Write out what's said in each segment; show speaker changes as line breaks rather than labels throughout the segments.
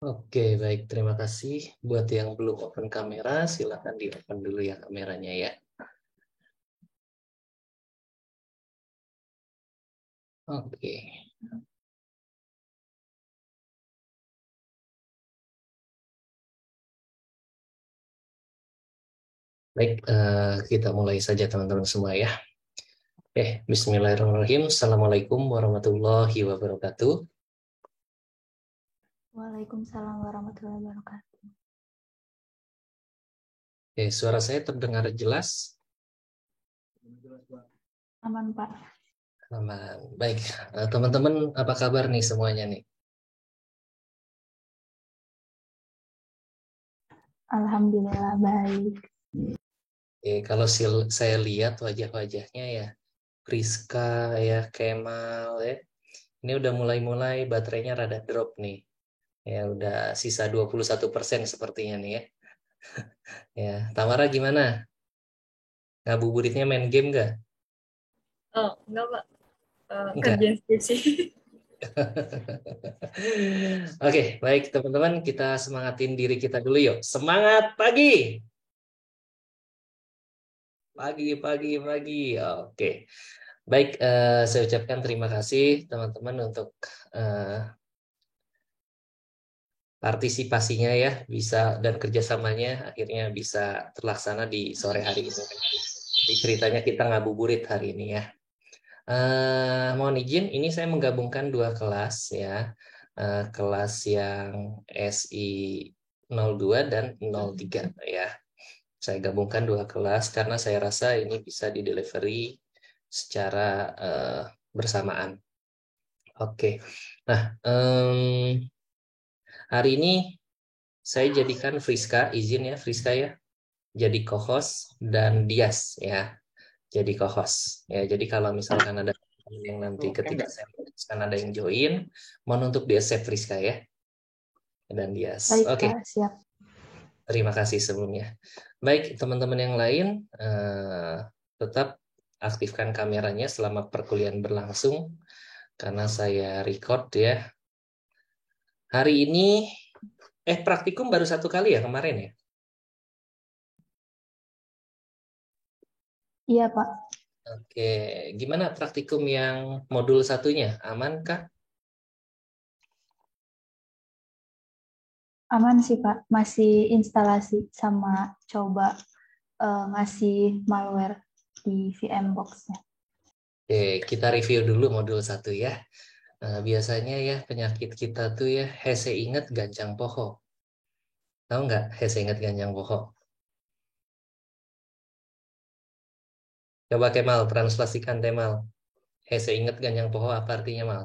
Oke, baik. Terima kasih. Buat yang belum open kamera, silakan di-open dulu ya kameranya ya. Oke. Baik, kita mulai saja teman-teman semua ya. Bismillahirrahmanirrahim. Assalamualaikum warahmatullahi wabarakatuh.
Waalaikumsalam warahmatullahi wabarakatuh.
Suara saya terdengar jelas?
Aman, Pak.
Aman. Baik, teman-teman apa kabar nih semuanya nih?
Alhamdulillah baik.
Kalau saya lihat wajah-wajahnya ya, Priska ya, Kemal ya. Ini udah mulai-mulai baterainya rada drop nih. Ya udah sisa 21% sepertinya nih ya. Ya, Tamara gimana? Ngabuburitnya main game nggak?
Oh, enggak, Pak.
Enggak.
Kerjaan skripsi.
Oke, baik teman-teman, kita semangatin diri kita dulu yuk. Semangat pagi! Pagi, pagi, pagi. Oke. Baik, saya ucapkan terima kasih teman-teman untuk eh, partisipasinya ya, bisa dan kerjasamanya akhirnya bisa terlaksana di sore hari ini. Jadi ceritanya kita ngabuburit hari ini ya. Mohon izin, ini saya menggabungkan dua kelas ya, kelas yang SI 02 dan 03 ya. Saya gabungkan dua kelas karena saya rasa ini bisa di-delivery secara bersamaan. Oke, nah hari ini saya jadikan Friska, izin ya Friska ya, jadi co-host dan Dias ya, jadi co-host ya. Jadi kalau misalkan ada yang nanti ketika saya memutuskan ada yang join, mohon untuk di-accept Friska ya dan Dias.
Baik,
Oke,
Pak. Siap.
terima kasih sebelumnya. Baik, teman-teman yang lain, tetap aktifkan kameranya selama perkuliahan berlangsung karena saya record ya. Hari ini praktikum baru satu kali ya kemarin ya?
Iya, Pak.
Oke, gimana praktikum yang modul satunya? Aman kah?
Aman sih, Pak. Masih instalasi sama coba ngasih malware di VMbox-nya.
Oke, kita review dulu modul satu ya. Biasanya ya penyakit kita tuh ya, hese inget gancang poho. Tahu nggak hese inget gancang poho? Coba Kemal, translasikan Temal. Hese inget gancang poho apa artinya Mal?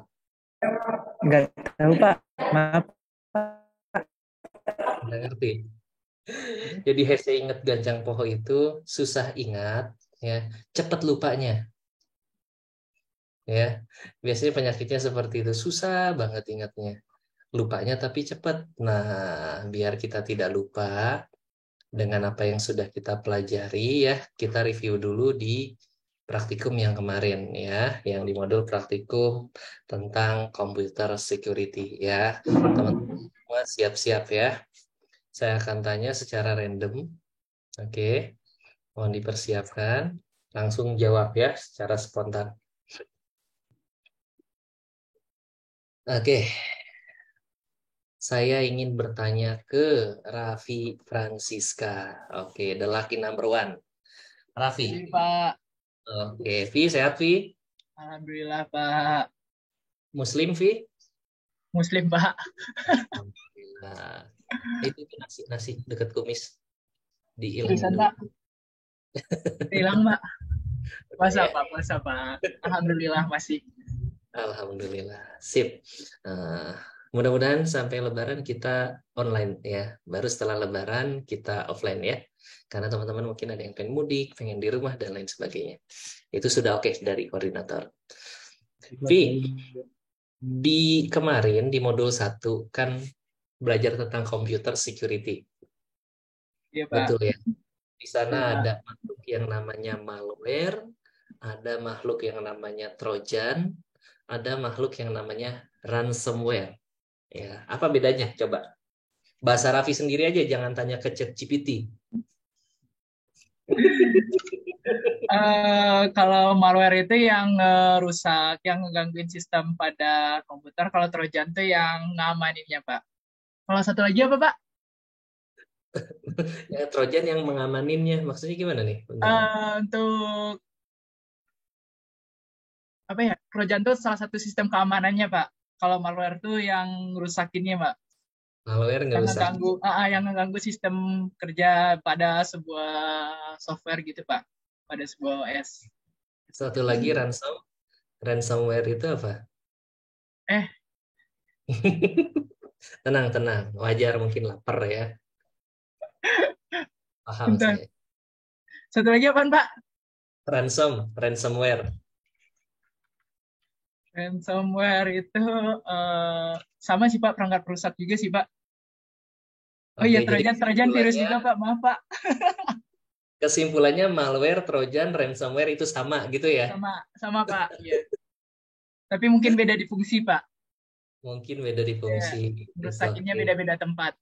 Nggak tahu Pak, maaf Pak.
Nggak ngerti. Jadi hese inget gancang poho itu susah ingat, ya, cepat lupanya. Ya, biasanya penyakitnya seperti itu, susah banget ingatnya. Lupanya tapi cepat. Nah, biar kita tidak lupa dengan apa yang sudah kita pelajari ya, kita review dulu di praktikum yang kemarin ya, yang di modul praktikum tentang computer security ya. Teman-teman semua siap-siap ya. Saya akan tanya secara random. Oke, mohon dipersiapkan. Langsung jawab ya secara spontan. Oke, saya ingin bertanya ke Raffi Francisca. Oke, the lucky number one. Raffi.
Ini Pak,
Oke, Vi, sehat Vi?
Alhamdulillah Pak.
Muslim Vi?
Muslim Pak.
Alhamdulillah. Itu nasi nasi dekat kumis dihilangin
Seriusan
dulu.
Pak, hilang Pak. Puasa
Ya,
Pak, puasa Pak. Alhamdulillah masih.
Alhamdulillah. Sip. Eh, mudah-mudahan sampai Lebaran kita online ya. Baru setelah Lebaran kita offline ya. Karena teman-teman mungkin ada yang pengen mudik, pengen di rumah dan lain sebagainya. Itu sudah oke dari koordinator. Vi, di kemarin di modul satu kan belajar tentang computer security.
Iya Pak.
Betul ya. Di sana
Betul Pak.
ada makhluk yang namanya malware, ada makhluk yang namanya Trojan, ada makhluk yang namanya ransomware. Ya, apa bedanya? Coba. Bahasa Raffi sendiri aja, jangan tanya ke ChatGPT.
Kalau malware itu yang rusak, yang ngegangguin sistem pada komputer. Kalau Trojan itu yang ngamaninnya, Pak. Kalau satu lagi apa, Pak?
Ya, Trojan yang mengamaninnya, maksudnya gimana nih? Bentar.
Untuk apa ya? Trojan itu salah satu sistem keamanannya, Pak. Kalau malware itu yang rusakinnya, Pak.
Malware ngerusak.
Yang ngeganggu sistem kerja pada sebuah software gitu, Pak. Pada sebuah OS.
Satu lagi ransomware itu apa?
Eh,
Tenang, tenang. Wajar mungkin lapar ya. Paham
bentar.
saya.
Satu lagi apaan, Pak?
Ransomware.
Ransomware itu sama sih, Pak, perangkat perusak juga sih, Pak. Oh
Oke,
iya,
jadi
Trojan virus juga, Pak. Maaf, Pak.
kesimpulannya malware, trojan, ransomware itu sama gitu ya.
Sama, Pak. Iya. Tapi mungkin beda di fungsi, Pak.
Mungkin beda di
Ya,
fungsi. It's
merusakinnya
okay.
beda-beda tempat.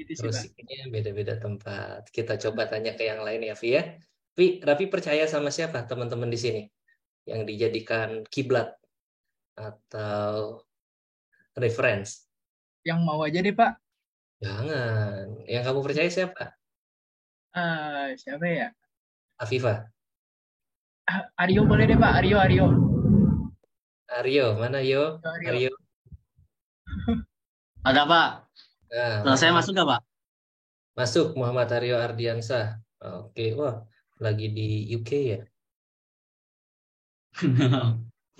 Gitu sih, Pak.
Rusiknya beda-beda tempat. Kita coba tanya ke yang lain ya, Vi ya. Vi, Raffi percaya sama siapa teman-teman di sini yang dijadikan kiblat atau reference?
Yang mau aja deh, Pak.
Jangan. Yang kamu percaya siapa?
Siapa ya?
Afifah.
Aryo boleh deh, Pak. Aryo.
Aryo, mana Yo?
Aryo.
Aryo.
Ada Pak.
Nah,
Saya masuk nggak Pak?
masuk Muhammad Aryo Ardiansah. Oke, wah, lagi di UK ya.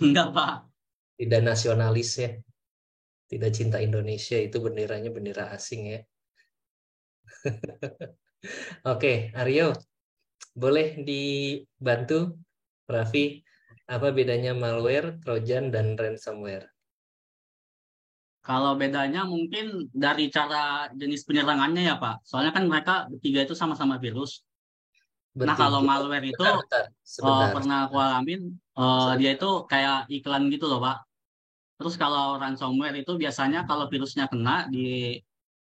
Enggak Pak.
Tidak nasionalis ya. Tidak cinta Indonesia, itu benderanya bendera asing ya. Oke, Aryo, boleh dibantu Raffi, apa bedanya malware, trojan, dan ransomware?
Kalau bedanya mungkin dari cara jenis penyerangannya ya Pak. Soalnya kan mereka bertiga itu sama-sama virus. Nah kalau
Bertiga.
malware itu
Bentar, sebentar.
pernah aku alamin, dia itu kayak iklan gitu loh Pak. Terus kalau ransomware itu biasanya kalau virusnya kena di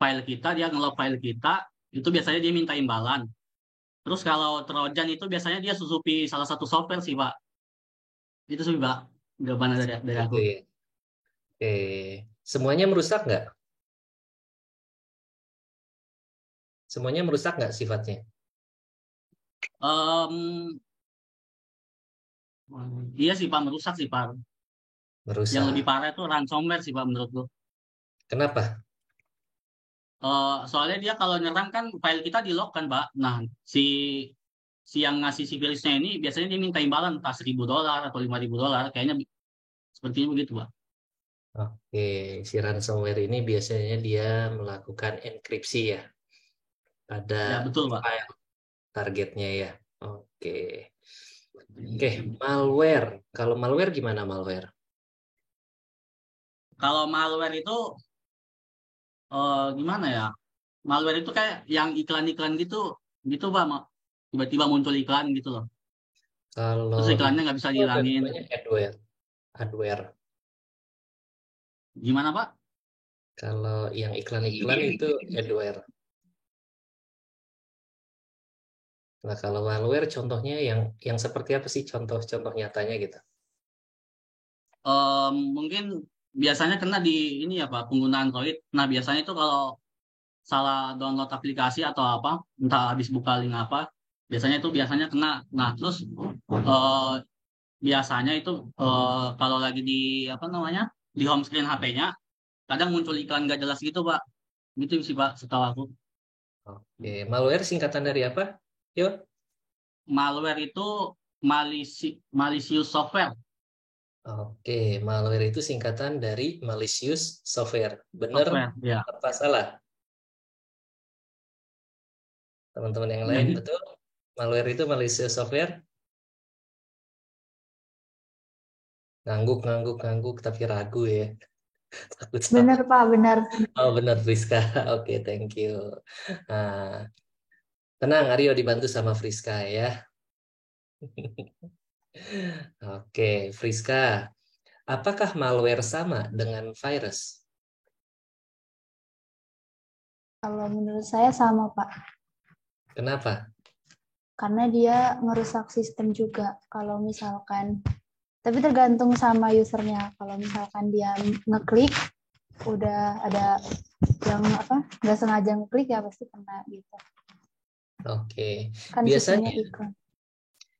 file kita, dia nge-lock file kita, itu biasanya dia minta imbalan. Terus kalau Trojan itu biasanya dia susupi salah satu software sih Pak. Itu sih Pak, jawabannya dari
Itu
aku.
ya. Oke, semuanya merusak nggak? Semuanya merusak nggak sifatnya?
Em, iya sih Pak, merusak sih Pak. Yang lebih
Merusak.
parah itu ransomware sih Pak menurutku.
Kenapa?
Soalnya dia kalau nyerang kan file kita di lock kan Pak. Nah, si si yang ngasih si virusnya ini biasanya dia minta imbalan entah $1.000 atau $5.000. Kayaknya sepertinya begitu Pak.
Oke, si ransomware ini biasanya dia melakukan enkripsi ya pada
Ya betul Pak.
file targetnya ya. Oke. Oke, malware. Kalau malware gimana malware?
Kalau malware itu gimana ya? Malware itu kayak yang iklan-iklan gitu, gitu Pak. Tiba-tiba muncul iklan gitu loh.
Kalau
Terus iklannya nggak bisa
itu ada
dihilangin.
namanya adware. Adware.
Gimana Pak?
Kalau yang iklan-iklan itu adware. Nah, kalau malware contohnya yang seperti apa sih contoh-contoh nyatanya gitu?
Mungkin biasanya kena di ini ya Pak, pengguna Android. Nah biasanya itu kalau salah download aplikasi atau apa, entah habis buka link apa, biasanya kena. Nah terus eh, biasanya itu kalau lagi di apa namanya di home screen HP-nya, kadang muncul iklan gak jelas gitu Pak. Gitu sih Pak, setahu aku.
Oke, malware singkatan dari apa? Yo.
Malware itu malicious software.
Oke, malware itu singkatan dari malicious software. Benar
Software, ya.
apa salah? Teman-teman yang lain,
Jadi
betul? Malware itu malicious software? Ngangguk, ngangguk, ngangguk, tapi ragu ya. Takut salah.
Benar, Pak, benar.
Oh, benar, Friska. Oke, thank you. Nah, tenang, Aryo dibantu sama Friska ya. Oke, Friska. Apakah malware sama dengan virus?
Kalau menurut saya sama, Pak.
Kenapa?
Karena dia ngerusak sistem juga. Kalau misalkan, tapi tergantung sama usernya. Kalau misalkan dia ngeklik, udah ada yang nggak sengaja ngeklik ya pasti kena gitu.
Oke.
Kan sistemnya iklan.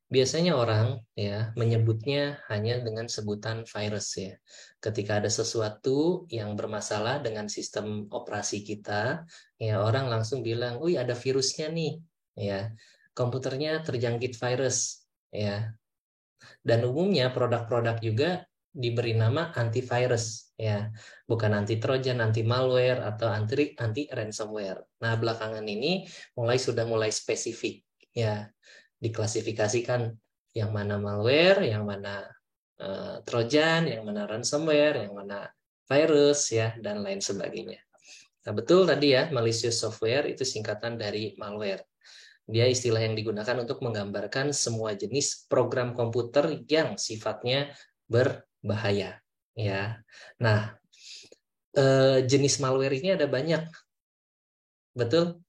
Biasanya orang ya menyebutnya hanya dengan sebutan virus ya. Ketika ada sesuatu yang bermasalah dengan sistem operasi kita, ya orang langsung bilang, "Wih, ada virusnya nih." Ya. Komputernya terjangkit virus ya. Dan umumnya produk-produk juga diberi nama antivirus ya. Bukan anti trojan, anti malware atau anti ransomware. Nah, belakangan ini sudah mulai spesifik ya, diklasifikasikan yang mana malware, yang mana trojan, yang mana ransomware, yang mana virus ya, dan lain sebagainya. Nah, betul tadi ya, malicious software itu singkatan dari malware. Dia istilah yang digunakan untuk menggambarkan semua jenis program komputer yang sifatnya berbahaya ya. Nah, jenis malware ini ada banyak. Betul?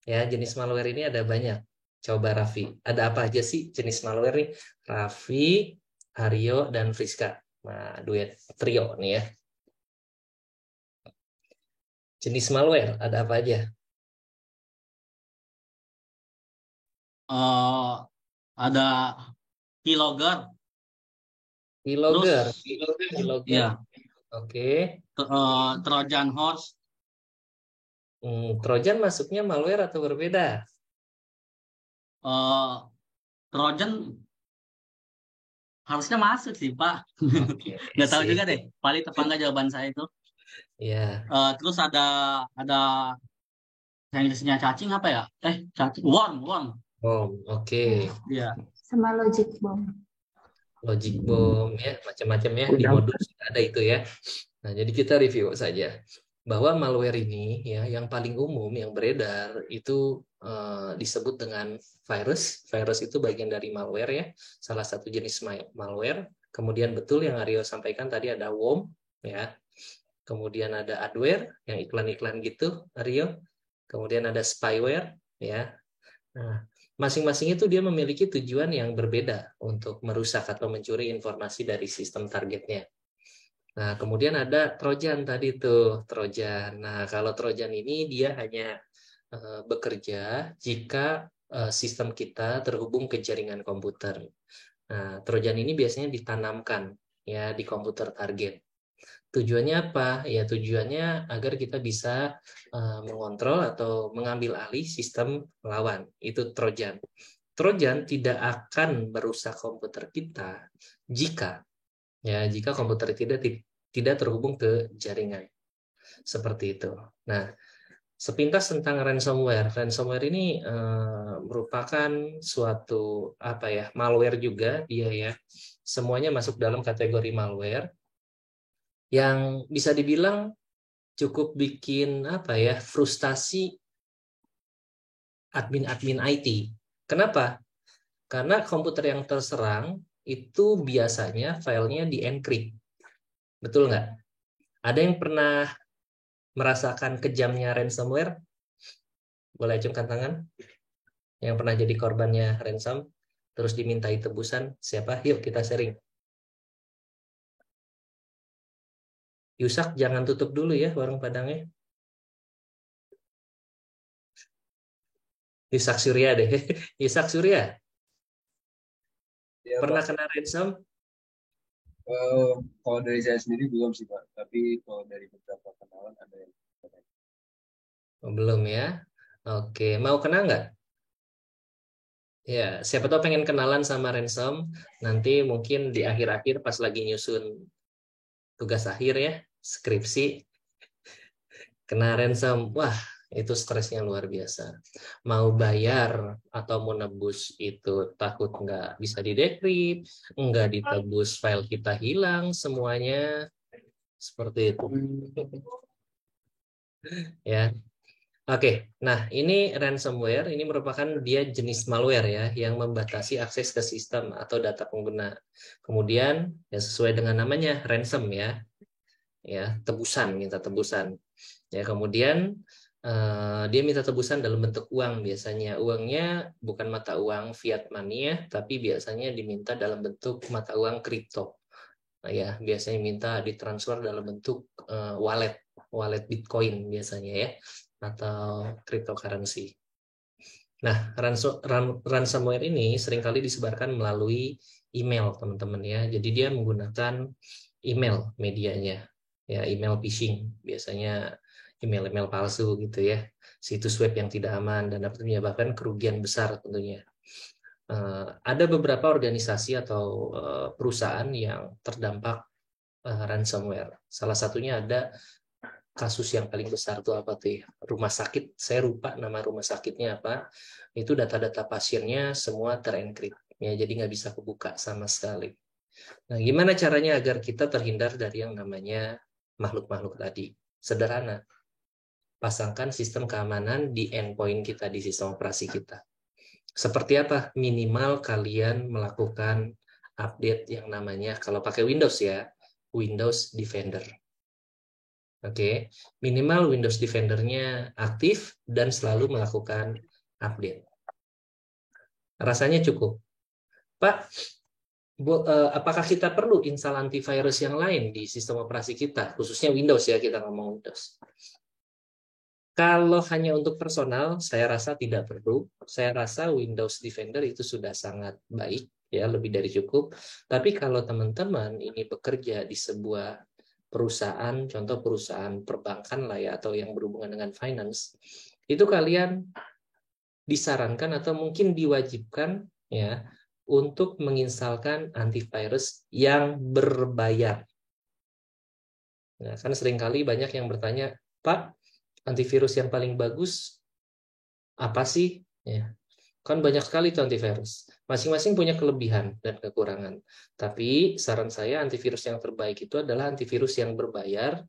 Ya, jenis malware ini ada banyak. Coba Raffi, ada apa aja sih jenis malware nih? Raffi, Aryo, dan Friska. Nah, duet trio nih ya. Jenis malware ada apa aja?
Ada keylogger,
Keylogger,
terus ya
Oke.
Trojan horse.
Trojan masuknya malware atau berbeda?
Trojan harusnya masuk sih Pak.
Oke,
Nggak tahu juga
sip.
deh. Paling tepat nggak jawaban saya itu.
Ya,
Terus ada Inggrisnya cacing apa ya? Cacing worm.
oke.
Iya.
Sama logic bomb.
Logic bomb ya, macam-macam ya, di modul sudah ada itu ya. Nah, jadi kita review saja bahwa malware ini ya yang paling umum yang beredar itu disebut dengan virus. Virus itu bagian dari malware ya, salah satu jenis malware. Kemudian betul yang Aryo sampaikan tadi ada worm ya. Kemudian ada adware yang iklan-iklan gitu, Aryo. Kemudian ada spyware ya. Nah, masing-masing itu dia memiliki tujuan yang berbeda untuk merusak atau mencuri informasi dari sistem targetnya. Nah, kemudian ada Trojan tadi tuh, Trojan. Nah, kalau Trojan ini dia hanya bekerja jika sistem kita terhubung ke jaringan komputer. Nah, Trojan ini biasanya ditanamkan ya di komputer target. Tujuannya apa? Ya tujuannya agar kita bisa mengontrol atau mengambil alih sistem lawan. Itu Trojan. Trojan tidak akan merusak komputer kita jika komputer tidak terhubung ke jaringan. Seperti itu. Nah, sepintas tentang ransomware. Ransomware ini merupakan suatu malware juga dia ya. Semuanya masuk dalam kategori malware yang bisa dibilang cukup bikin frustasi admin-admin IT. Kenapa? Karena komputer yang terserang itu biasanya filenya di-encrypt. Betul nggak? Ada yang pernah merasakan kejamnya ransomware? Boleh acungkan tangan. Yang pernah jadi korbannya ransom, terus dimintai tebusan, siapa? Yuk kita sharing. Yusak, jangan tutup dulu ya warung Padangnya. Yusak Surya deh. Yusak Surya.
Ya,
Pernah
Pak.
kena ransom?
Kalau dari saya sendiri belum sih Pak, tapi kalau dari beberapa kenalan ada yang
Belum ya. Oke, mau kena nggak? Ya, siapa tahu pengen kenalan sama ransom. Nanti mungkin di akhir-akhir pas lagi nyusun tugas akhir ya, skripsi, kena ransom. Wah, itu stresnya luar biasa. Mau bayar atau mau nebus itu takut nggak bisa didekrypt, nggak ditebus, file kita hilang semuanya. Seperti itu. Ya. Oke, nah ini ransomware, ini merupakan dia jenis malware ya, yang membatasi akses ke sistem atau data pengguna. Kemudian ya sesuai dengan namanya ransom ya, tebusan, minta tebusan. Ya kemudian Dia minta tebusan dalam bentuk uang biasanya. Uangnya bukan mata uang fiat money ya, tapi biasanya diminta dalam bentuk mata uang kripto. Nah, ya, biasanya minta ditransfer dalam bentuk wallet Bitcoin biasanya ya, atau cryptocurrency. Nah, ransomware ini seringkali disebarkan melalui email, teman-teman ya. Jadi dia menggunakan email medianya, ya email phishing, biasanya email-email palsu gitu ya, situs web yang tidak aman dan dapat menyebabkan kerugian besar tentunya. Ada beberapa organisasi atau perusahaan yang terdampak ransomware. Salah satunya ada kasus yang paling besar tuh apa tuh ya? Rumah sakit, saya lupa nama rumah sakitnya apa. Itu data-data pasiennya semua terenkrip, ya jadi nggak bisa kebuka sama sekali. Nah, gimana caranya agar kita terhindar dari yang namanya makhluk-makhluk tadi? Sederhana, pasangkan sistem keamanan di endpoint kita, di sistem operasi kita. Seperti apa? Minimal kalian melakukan update yang namanya, kalau pakai Windows ya, Windows Defender. Oke, minimal Windows Defender-nya aktif dan selalu melakukan update. Rasanya cukup. Pak, apakah kita perlu install antivirus yang lain di sistem operasi kita, khususnya Windows ya, kita ngomong Windows. Kalau hanya untuk personal, saya rasa tidak perlu. Saya rasa Windows Defender itu sudah sangat baik, ya lebih dari cukup. Tapi kalau teman-teman ini bekerja di sebuah perusahaan, contoh perusahaan perbankan lah ya, atau yang berhubungan dengan finance, itu kalian disarankan atau mungkin diwajibkan ya untuk menginstalkan antivirus yang berbayar. Nah, kan seringkali banyak yang bertanya, Pak, antivirus yang paling bagus apa sih? Ya, kan banyak sekali tuh antivirus. Masing-masing punya kelebihan dan kekurangan. Tapi saran saya antivirus yang terbaik itu adalah antivirus yang berbayar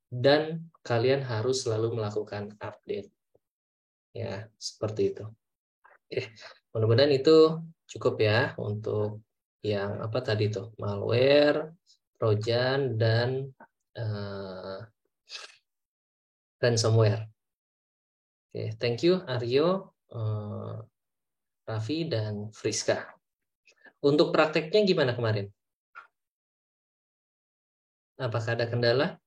dan kalian harus selalu melakukan update. Ya, seperti itu. Mudah-mudahan itu cukup ya untuk yang apa tadi tuh, malware, trojan, dan ransomware. Oke, thank you Aryo, Raffi, dan Friska. Untuk prakteknya gimana kemarin? Apakah ada kendala?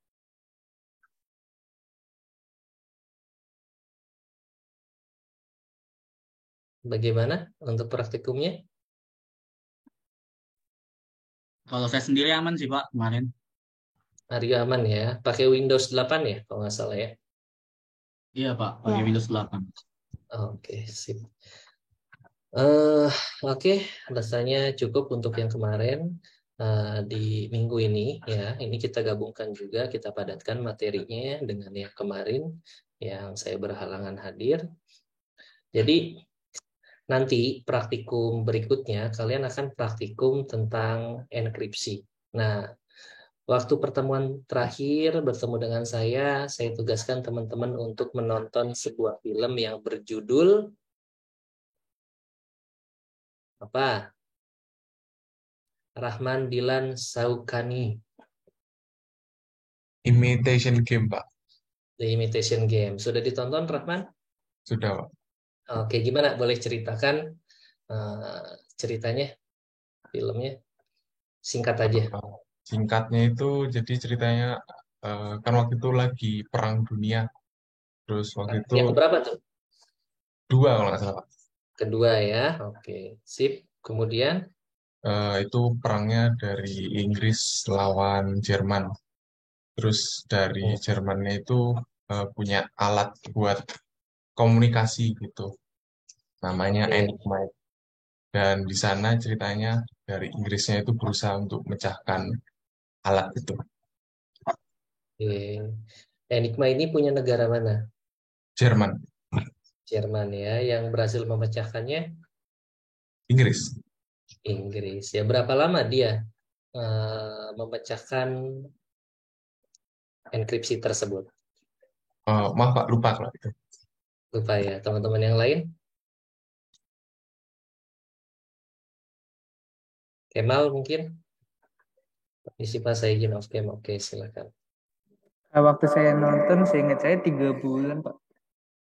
Bagaimana untuk praktikumnya?
Kalau saya sendiri aman sih Pak kemarin.
Aryo aman ya? Pakai Windows 8 ya kalau nggak salah ya?
Iya Pak, pakai
Ya.
Windows 8.
Oke, sip. Oke, rasanya cukup untuk yang kemarin. Di minggu ini ya, ini kita gabungkan juga, kita padatkan materinya dengan yang kemarin yang saya berhalangan hadir. Jadi nanti praktikum berikutnya kalian akan praktikum tentang enkripsi. Nah, waktu pertemuan terakhir bertemu dengan saya tugaskan teman-teman untuk menonton sebuah film yang berjudul apa? Rahman Dilan Saukani,
Imitation Game, Pak.
The Imitation Game. Sudah ditonton, Rahman?
Sudah, Pak.
Oke, gimana? Boleh ceritakan ceritanya, filmnya? Singkat aja.
Singkatnya itu, jadi ceritanya, kan waktu itu lagi Perang Dunia. Terus waktu itu,
Yang keberapa tuh?
2 kalau nggak salah, Pak.
Kedua ya. Oke, sip. Kemudian?
Itu perangnya dari Inggris lawan Jerman. Terus dari Jermannya itu punya alat buat komunikasi gitu. Namanya Enigma. Dan di sana ceritanya dari Inggrisnya itu berusaha untuk memecahkan alat itu.
Oke. Enigma ini punya negara mana?
Jerman,
Jerman ya. Yang berhasil memecahkannya?
Inggris.
Inggris. Ya, berapa lama dia memecahkan enkripsi tersebut?
Maaf Pak, lupa kalau itu.
Lupa ya. Teman-teman yang lain? Kemal mungkin? Isi pas saya izin off cam. Oke, silakan.
Waktu saya nonton, saya ingat saya 3 bulan, Pak.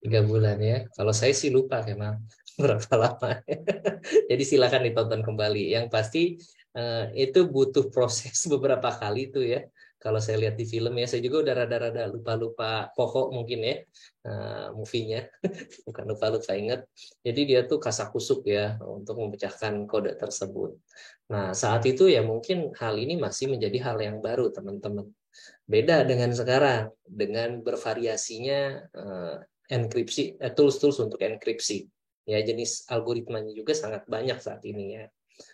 3 bulan ya. Kalau saya sih lupa memang berapa lama. Jadi silakan ditonton kembali. Yang pasti itu butuh proses beberapa kali tuh ya. Kalau saya lihat di film ya, saya juga udah rada-rada lupa-lupa pokok mungkin ya movie-nya. Bukan lupa-lupa ingat. Jadi dia tuh kasakusuk ya untuk memecahkan kode tersebut. Nah, saat itu ya mungkin hal ini masih menjadi hal yang baru teman-teman. Beda dengan sekarang, dengan bervariasinya enkripsi, tools-tools untuk enkripsi. Ya, jenis algoritmanya juga sangat banyak saat ini ya.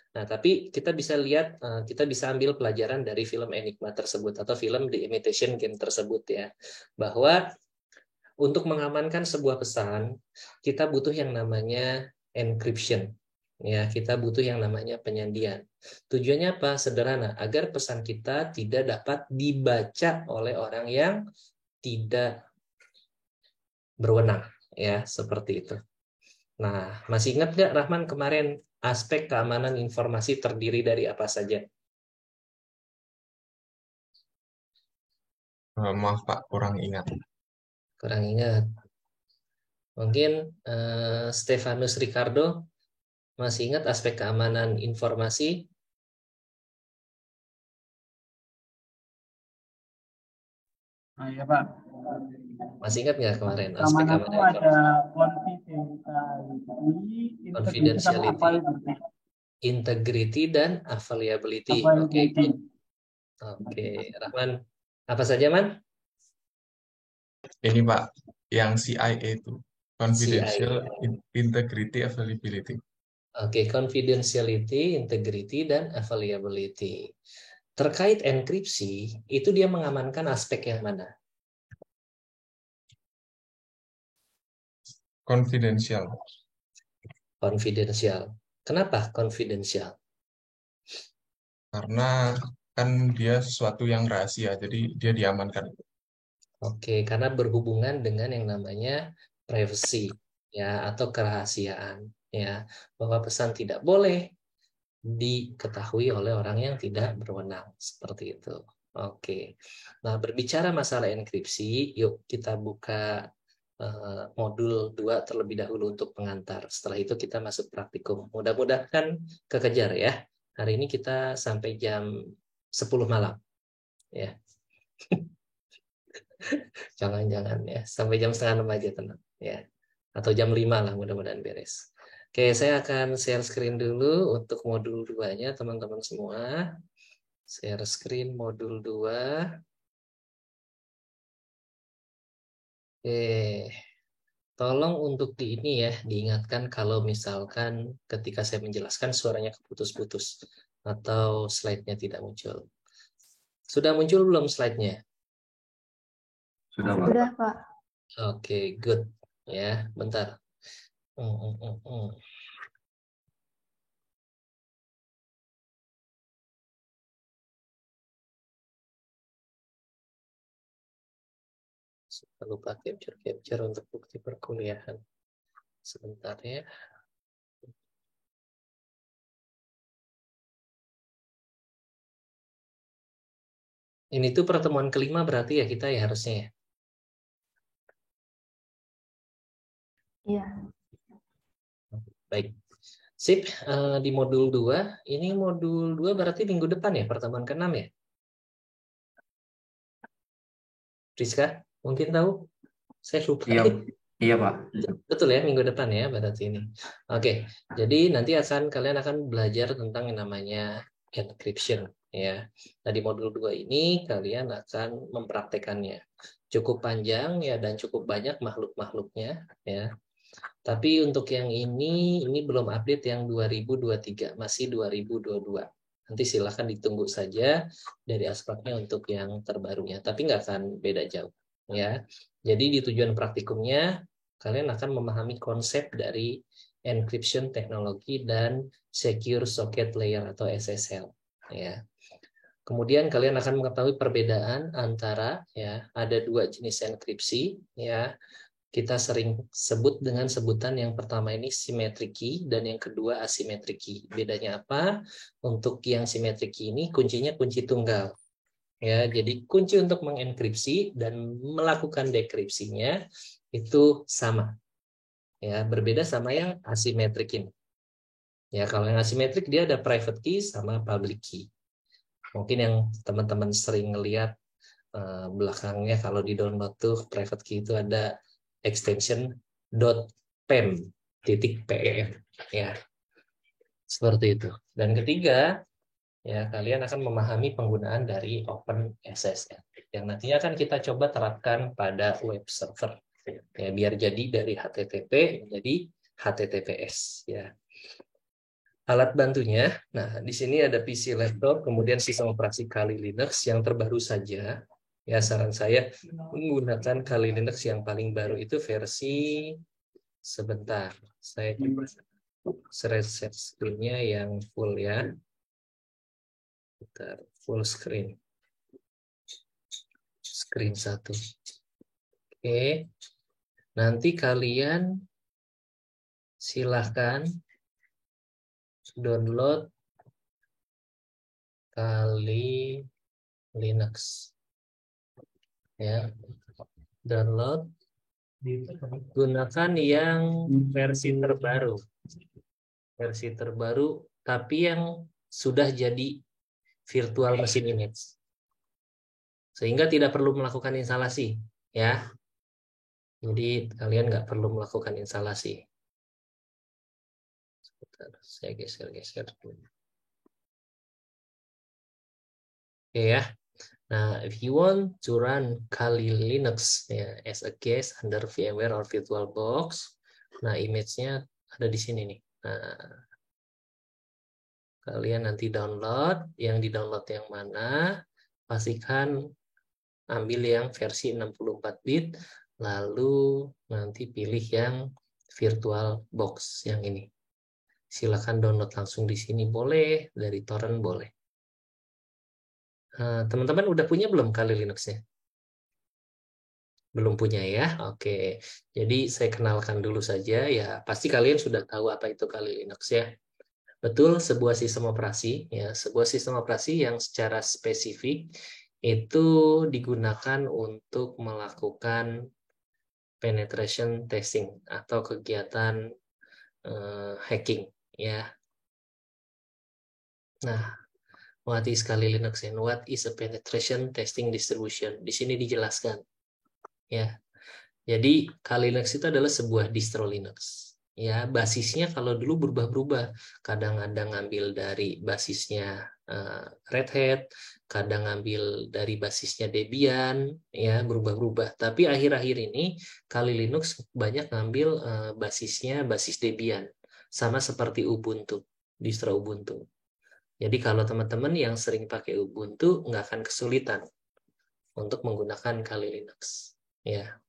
Nah, tapi kita bisa lihat, kita bisa ambil pelajaran dari film Enigma tersebut atau film The Imitation Game tersebut ya, bahwa untuk mengamankan sebuah pesan, kita butuh yang namanya encryption. Ya, kita butuh yang namanya penyandian. Tujuannya apa? Sederhana, agar pesan kita tidak dapat dibaca oleh orang yang tidak berwenang, ya, seperti itu. Nah, masih ingat nggak Rahman kemarin aspek keamanan informasi terdiri dari apa saja?
Maaf Pak, kurang ingat.
Kurang ingat. Mungkin Stefanus Ricardo masih ingat aspek keamanan informasi?
Iya Pak.
Masih ingat nggak kemarin aspek
Keamanan itu
keamanan
ada
confidentiality,
confidentiality,
integrity dan availability. Oke,
availability.
Oke, Rahman, apa saja Man?
Ini Pak, yang CIA itu. Confidential,
CIA.
Integrity, Availability.
Oke, confidentiality, integrity, dan availability. Terkait enkripsi, itu dia mengamankan aspek yang mana?
Confidential.
Confidential. Kenapa confidential?
Karena kan dia sesuatu yang rahasia, jadi dia diamankan.
Oke, karena berhubungan dengan yang namanya privacy ya atau kerahasiaan ya, bahwa pesan tidak boleh diketahui oleh orang yang tidak berwenang seperti itu. Oke. Nah, berbicara masalah enkripsi, yuk kita buka modul 2 terlebih dahulu untuk pengantar. Setelah itu kita masuk praktikum. Mudah-mudahan kekejar ya. Hari ini kita sampai jam 10 malam. Ya. Jangan-jangan ya. Sampai jam setengah 6 aja tenang. Ya. Atau jam 5 lah mudah-mudahan beres. Oke, saya akan share screen dulu untuk modul 2-nya teman-teman semua. Share screen modul 2. Oke. Tolong untuk di ini ya, diingatkan kalau misalkan ketika saya menjelaskan suaranya keputus-putus atau slide-nya tidak muncul. Sudah muncul belum slide-nya?
Sudah, Pak.
Sudah, Pak.
Oke, good. Ya, bentar. Lupa capture untuk bukti perkuliahan. Sebentar ya. Ini tuh pertemuan kelima berarti ya kita ya harusnya ya.
Iya.
Baik. Sip, di modul 2, ini modul 2 berarti minggu depan ya, pertemuan ke-6 ya? Rizka, mungkin tahu? Saya lupa.
Iya Pak.
Betul ya, minggu depan ya berarti ini. Oke, jadi nanti kalian akan belajar tentang yang namanya encryption ya. Nah, di modul 2 ini kalian akan mempraktekannya. Cukup panjang ya dan cukup banyak makhluk-makhluknya ya. Tapi untuk yang ini belum update yang 2023, masih 2022. Nanti silahkan ditunggu saja dari aspeknya untuk yang terbarunya. Tapi nggak akan beda jauh ya. Jadi di tujuan praktikumnya kalian akan memahami konsep dari encryption teknologi dan secure socket layer atau SSL ya. Kemudian kalian akan mengetahui perbedaan antara ya ada 2 jenis enkripsi ya. Kita sering sebut dengan sebutan yang pertama ini symmetric key dan yang kedua asymmetric key. Bedanya apa? Untuk yang symmetric key ini kuncinya kunci tunggal. Ya, jadi kunci untuk mengenkripsi dan melakukan dekripsinya itu sama. Ya, berbeda sama yang asimetrik ini. Ya, kalau yang asimetrik dia ada private key sama public key. Mungkin yang teman-teman sering ngelihat belakangnya kalau di download tuh private key itu ada extension .pem .pem ya, seperti itu. Dan ketiga, ya kalian akan memahami penggunaan dari OpenSSL yang nantinya akan kita coba terapkan pada web server ya, biar jadi dari HTTP menjadi HTTPS ya. Alat bantunya, nah di sini ada PC laptop, kemudian sistem operasi Kali Linux yang terbaru saja. Ya saran saya menggunakan Kali Linux yang paling baru itu versi sebentar. Saya coba share screen-nya yang full ya. Bentar, full screen. Screen 1. Oke. Nanti kalian silahkan download Kali Linux. Ya. Download, gunakan yang versi terbaru. Versi terbaru tapi yang sudah jadi virtual machine image. Sehingga tidak perlu melakukan instalasi, ya. Jadi kalian nggak perlu melakukan instalasi. Sebentar, saya geser-geser dulu. Oke ya. Nah, if you want to run Kali Linux ya, as a case under VMware or VirtualBox, nah image-nya ada di sini nih. Nah, kalian nanti download, yang di-download yang mana, pastikan ambil yang versi 64 bit, lalu nanti pilih yang VirtualBox yang ini. Silakan download langsung di sini boleh, dari torrent boleh. Teman-teman udah punya belum Kali Linux-nya? Belum punya ya? Oke. Jadi saya kenalkan dulu saja ya. Pasti kalian sudah tahu apa itu Kali Linux ya. Betul, sebuah sistem operasi ya, sebuah sistem operasi yang secara spesifik itu digunakan untuk melakukan penetration testing atau kegiatan hacking ya. Nah, what is Kali Linux and what is a penetration testing distribution? Di sini dijelaskan ya. Jadi Kali Linux itu adalah sebuah distro Linux. Ya, basisnya kalau dulu berubah-berubah. Kadang ada ngambil dari basisnya Red Hat, kadang ngambil dari basisnya Debian, ya berubah-berubah. Tapi akhir-akhir ini Kali Linux banyak ngambil basisnya basis Debian, sama seperti Ubuntu, distro Ubuntu. Jadi kalau teman-teman yang sering pakai Ubuntu nggak akan kesulitan untuk menggunakan Kali Linux. Ya,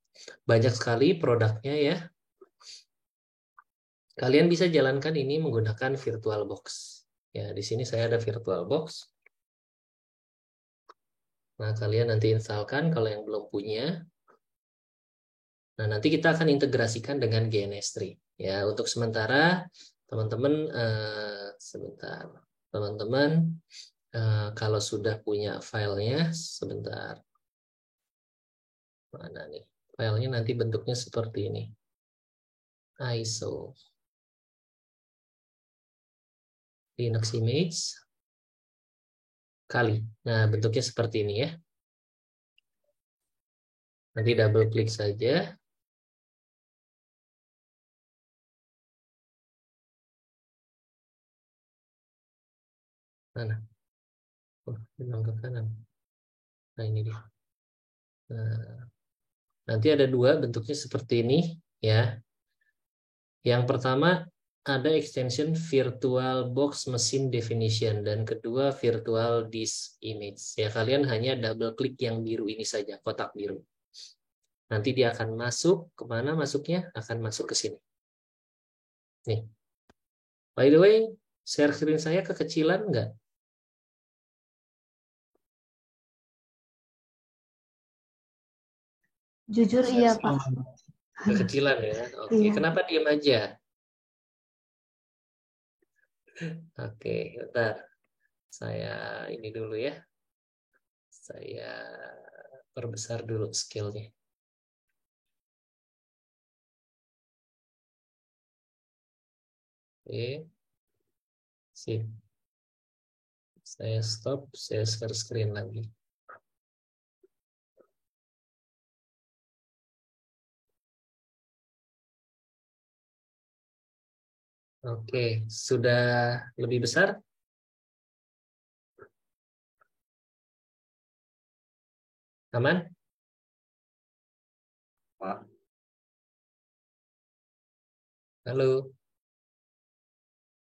banyak sekali produknya ya. Kalian bisa jalankan ini menggunakan VirtualBox. Ya, di sini saya ada VirtualBox. Nah, kalian nanti instalkan kalau yang belum punya. Nah, nanti kita akan integrasikan dengan GNS3. Ya, untuk sementara teman-teman sebentar. Teman-teman kalau sudah punya filenya, sebentar. Mana nih? Filenya nanti bentuknya seperti ini. ISO Linux image Kali. Nah, bentuknya seperti ini ya. Nanti double klik saja. Mana? Oh, memang ke kanan. Nah, ini dia. Nah, nanti ada dua bentuknya seperti ini ya. Yang pertama ada extension VirtualBox Machine Definition dan kedua Virtual Disk Image. Ya, kalian hanya double klik yang biru ini saja, kotak biru. Nanti dia akan masuk, kemana masuknya? Akan masuk ke sini. Nih. By the way, share screen saya kekecilan nggak?
Jujur iya, Pak.
Kekecilan ya. Oke,
Iya.
kenapa diam aja? Oke, bentar. Saya ini dulu ya. Saya perbesar dulu scale-nya. Oke. Sip. Saya stop, saya share screen lagi. Oke, sudah lebih besar? Aman?
Pak.
Halo?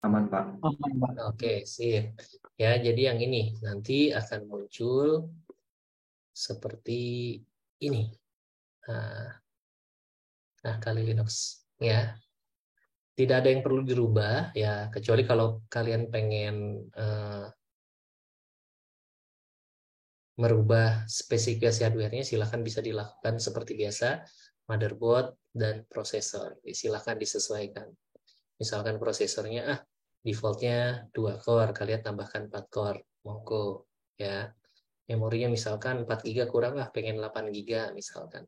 Aman, Pak.
Aman, Pak.
Oke, sip. Ya, jadi yang ini nanti akan muncul seperti ini. Nah, kali Linux. Ya, tidak ada yang perlu dirubah, ya, kecuali kalau kalian pengen merubah spesifikasi hardware-nya, silahkan bisa dilakukan seperti biasa, motherboard dan prosesor. Silahkan disesuaikan. Misalkan prosesornya, defaultnya 2 core, kalian tambahkan 4 core, monggo. Ya. Memorinya misalkan 4 GB kurang, pengen 8 GB misalkan.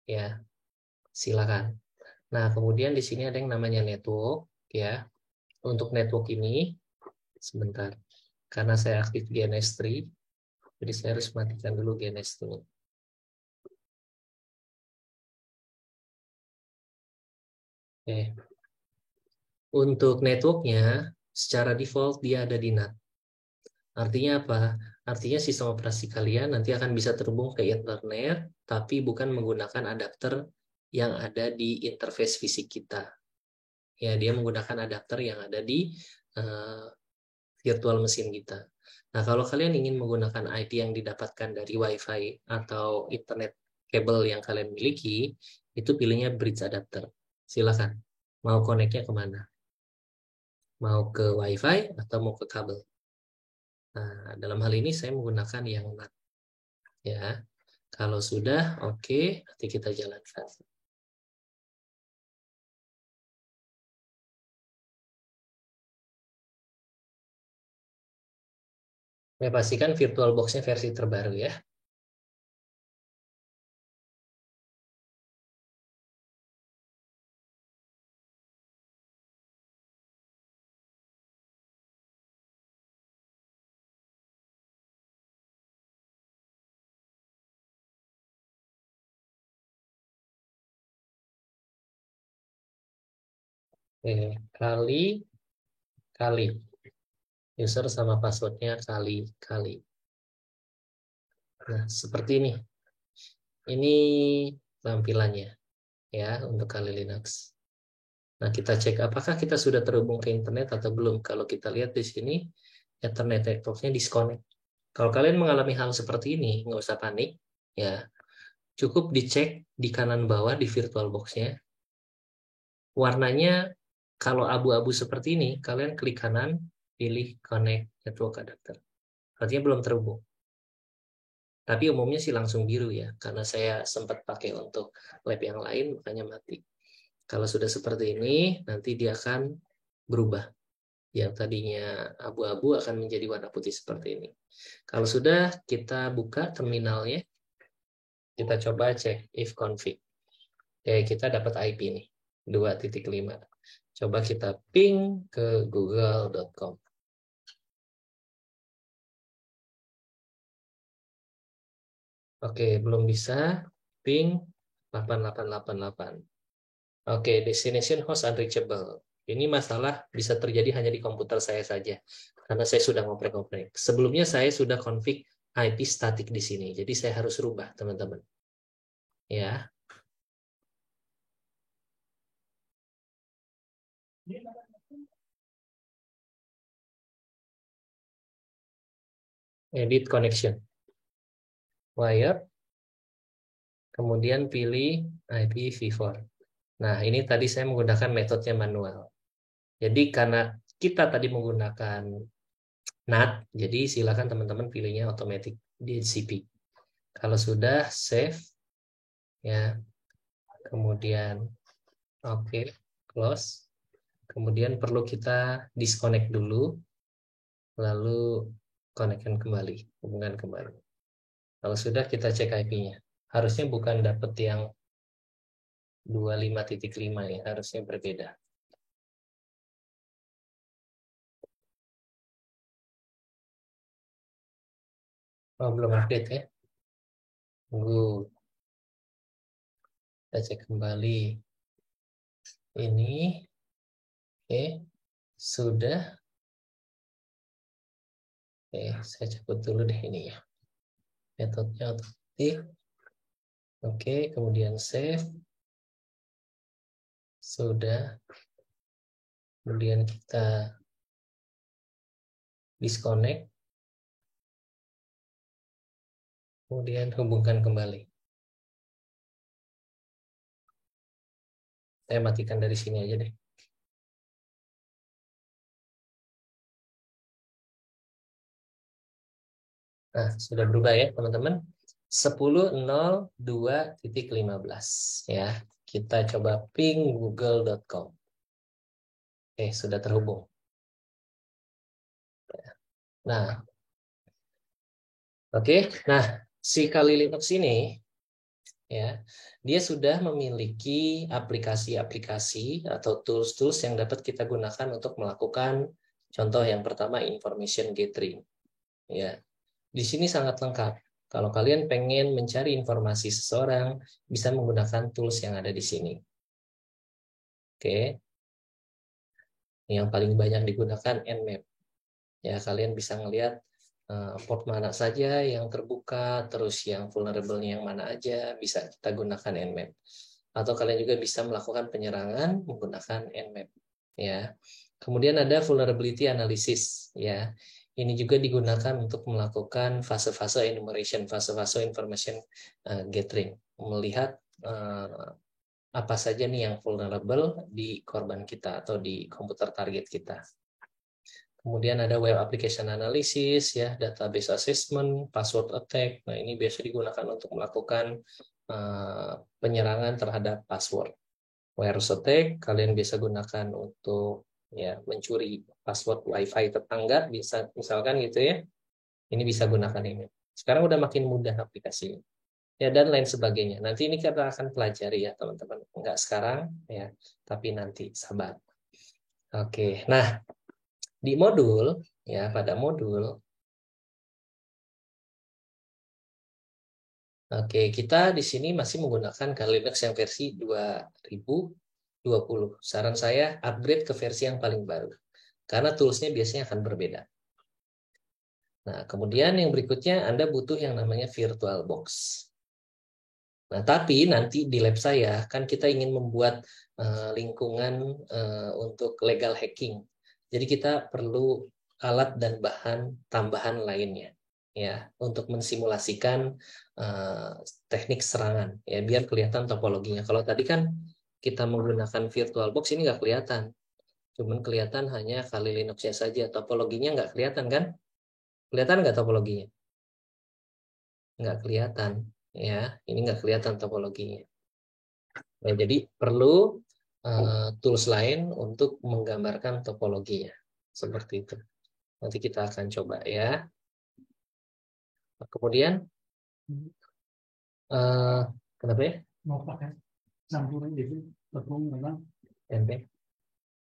Ya, silakan. Nah, kemudian di sini ada yang namanya network, ya. Untuk network ini, sebentar, karena saya aktif GNS3, jadi saya harus matikan dulu GNS3. Oke. Untuk networknya, secara default dia ada di NAT. Artinya apa? Artinya sistem operasi kalian nanti akan bisa terhubung ke internet, tapi bukan menggunakan adapter yang ada di interface fisik kita. Ya, dia menggunakan adapter yang ada di virtual mesin kita. Nah, kalau kalian ingin menggunakan IP yang didapatkan dari Wi-Fi atau internet kabel yang kalian miliki, itu pilihnya bridge adapter. Silakan. Mau connect-nya kemana? Mau ke Wi-Fi atau mau ke kabel? Nah, dalam hal ini saya menggunakan yang NAT. Ya, kalau sudah, oke, nanti kita jalankan. Saya pastikan VirtualBox-nya versi terbaru ya. Oke, kali. User sama passwordnya kali. Nah, seperti ini. Ini tampilannya ya untuk Kali Linux. Nah, kita cek apakah kita sudah terhubung ke internet atau belum. Kalau kita lihat di sini, Ethernet network-nya disconnect. Kalau kalian mengalami hal seperti ini, nggak usah panik. Ya, cukup dicek di kanan bawah di VirtualBox-nya. Warnanya kalau abu-abu seperti ini, kalian klik kanan, pilih Connect Network Adapter. Artinya belum terhubung. Tapi umumnya sih langsung biru ya, karena saya sempat pakai untuk lab yang lain, makanya mati. Kalau sudah seperti ini, nanti dia akan berubah. Yang tadinya abu-abu akan menjadi warna putih seperti ini. Kalau sudah, kita buka terminalnya. Kita coba cek if config. Oke, kita dapat IP nih, 2.5. Coba kita ping ke google.com. Oke, belum bisa. Ping 8888. Oke, destination host unreachable. Ini masalah bisa terjadi hanya di komputer saya saja. Karena saya sudah ngoprek-ngoprek. Sebelumnya saya sudah config IP static di sini. Jadi saya harus rubah, teman-teman. Ya. Edit connection. Wire. Kemudian pilih IPv4. Nah, ini tadi saya menggunakan metodenya manual. Jadi karena kita tadi menggunakan NAT, jadi silakan teman-teman pilihnya automatic DHCP. Kalau sudah save, ya, kemudian oke, close. Kemudian perlu kita disconnect dulu, lalu connectkan kembali, hubungan kembali. Kalau sudah, kita cek IP-nya. Harusnya bukan dapat yang 25.5 ya, harusnya berbeda. Oh, belum update ya. Tunggu. Kita cek kembali. Ini. Oke. Sudah. Oke, saya cabut dulu deh ini ya. Metodenya otomatis. Oke, kemudian save. Sudah. Kemudian kita disconnect. Kemudian hubungkan kembali. Saya matikan dari sini aja deh. Nah, sudah berubah ya, teman-teman. 10.02.15 ya. Kita coba ping google.com. Oke, sudah terhubung. Nah, oke. Nah, si Kali Linux ini ya, dia sudah memiliki aplikasi-aplikasi atau tools-tools yang dapat kita gunakan untuk melakukan contoh yang pertama information gathering. Ya. Di sini sangat lengkap. Kalau kalian pengen mencari informasi seseorang, bisa menggunakan tools yang ada di sini. Oke. Yang paling banyak digunakan Nmap. Ya, kalian bisa ngelihat port mana saja yang terbuka, terus yang vulnerable-nya yang mana aja, bisa kita gunakan Nmap. Atau kalian juga bisa melakukan penyerangan menggunakan Nmap. Ya. Kemudian ada vulnerability analysis. Ya. Ini juga digunakan untuk melakukan fase-fase enumeration, fase-fase information gathering, melihat apa saja nih yang vulnerable di korban kita atau di komputer target kita. Kemudian ada web application analysis, ya, database assessment, password attack. Nah, ini biasa digunakan untuk melakukan penyerangan terhadap password. Virus attack kalian bisa gunakan untuk ya mencuri password WiFi tetangga, bisa misalkan gitu ya. Ini bisa gunakan ini. Sekarang udah makin mudah aplikasinya. Ya, dan lain sebagainya. Nanti ini kita akan pelajari ya, teman-teman. Enggak sekarang ya, tapi nanti sabar. Oke. Nah, di modul ya, pada modul oke, kita di sini masih menggunakan Kali Linux yang versi 2020. Saran saya upgrade ke versi yang paling baru. Karena toolsnya biasanya akan berbeda. Nah, kemudian yang berikutnya Anda butuh yang namanya VirtualBox. Nah, tapi nanti di lab saya, kan kita ingin membuat lingkungan untuk legal hacking. Jadi kita perlu alat dan bahan tambahan lainnya. Ya, untuk mensimulasikan teknik serangan. Ya, biar kelihatan topologinya. Kalau tadi kan kita menggunakan VirtualBox, ini nggak kelihatan. Cuman kelihatan hanya Kali Linux-nya saja. Topologinya nggak kelihatan kan? Kelihatan nggak topologinya? Nggak kelihatan. Ya, ini nggak kelihatan topologinya. Ya, jadi perlu tools lain untuk menggambarkan topologinya. Seperti itu. Nanti kita akan coba ya. Kemudian, kenapa ya?
Mau pakai campuran gitu, tepung memang
NP.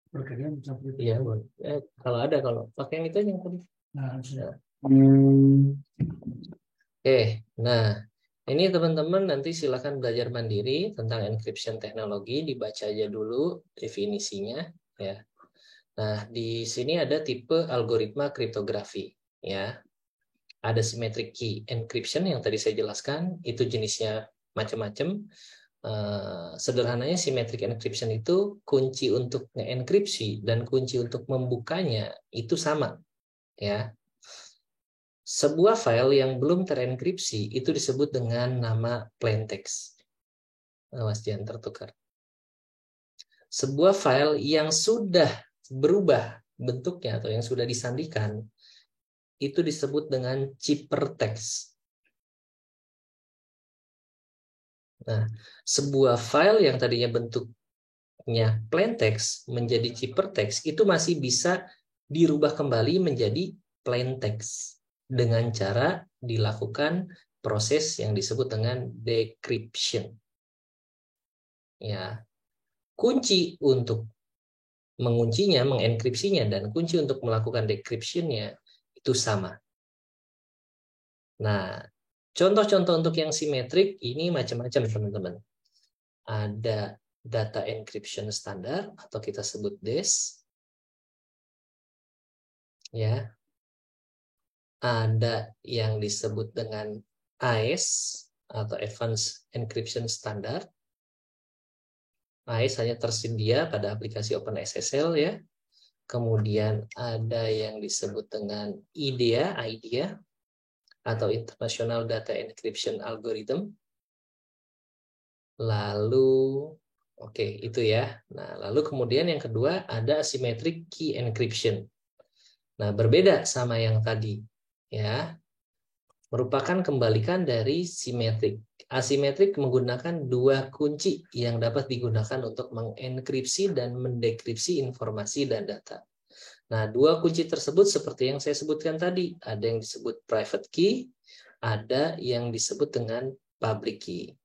berkaitan campur.
Iya, kalau ada, kalau pakai yang itu yang tadi.
Nah,
Oke, nah ini teman-teman nanti silakan belajar mandiri tentang encryption teknologi, dibaca aja dulu definisinya ya. Nah, di sini ada tipe algoritma kriptografi ya. Ada symmetric key encryption yang tadi saya jelaskan, itu jenisnya macam-macam. Sederhananya symmetric encryption itu kunci untuk nge-enkripsi dan kunci untuk membukanya itu sama ya. Sebuah file yang belum terenkripsi itu disebut dengan nama plain text. Awas jangan tertukar. Sebuah file yang sudah berubah bentuknya atau yang sudah disandikan itu disebut dengan ciphertext. Nah, sebuah file yang tadinya bentuknya plain text menjadi ciphertext itu masih bisa dirubah kembali menjadi plain text dengan cara dilakukan proses yang disebut dengan decryption. Ya, kunci untuk menguncinya, mengenkripsinya, dan kunci untuk melakukan decryption-nya itu sama. Nah, contoh-contoh untuk yang simetrik ini macam-macam, teman-teman. Ada data encryption standar atau kita sebut DES. Ya. Ada yang disebut dengan AES atau Advanced Encryption Standard. AES hanya tersedia pada aplikasi OpenSSL ya. Kemudian ada yang disebut dengan IDEA atau International Data Encryption Algorithm. Lalu, oke, itu ya. Nah, lalu kemudian yang kedua ada Asymmetric Key Encryption. Nah, berbeda sama yang tadi, ya. Merupakan kembalikan dari simetrik. Asimetrik menggunakan dua kunci yang dapat digunakan untuk mengenkripsi dan mendekripsi informasi dan data. Nah, dua kunci tersebut seperti yang saya sebutkan tadi. Ada yang disebut private key, ada yang disebut dengan public key.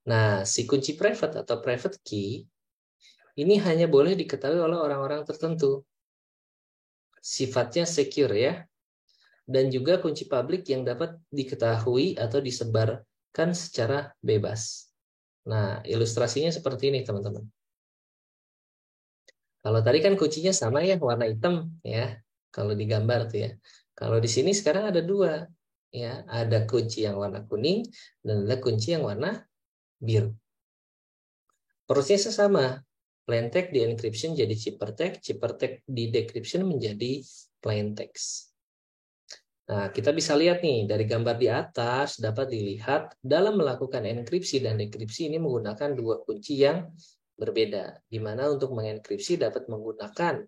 Nah, si kunci private atau private key ini hanya boleh diketahui oleh orang-orang tertentu. Sifatnya secure ya. Dan juga kunci publik yang dapat diketahui atau disebarkan secara bebas. Nah, ilustrasinya seperti ini, teman-teman. Kalau tadi kan kuncinya sama ya, warna hitam ya. Kalau digambar tuh ya. Kalau di sini sekarang ada dua, ya. Ada kunci yang warna kuning dan ada kunci yang warna biru. Prosesnya sama. Plain text di encryption jadi ciphertext di decryption menjadi plain text. Nah, kita bisa lihat nih, dari gambar di atas dapat dilihat dalam melakukan enkripsi dan dekripsi ini menggunakan dua kunci yang berbeda. Di mana untuk mengenkripsi dapat menggunakan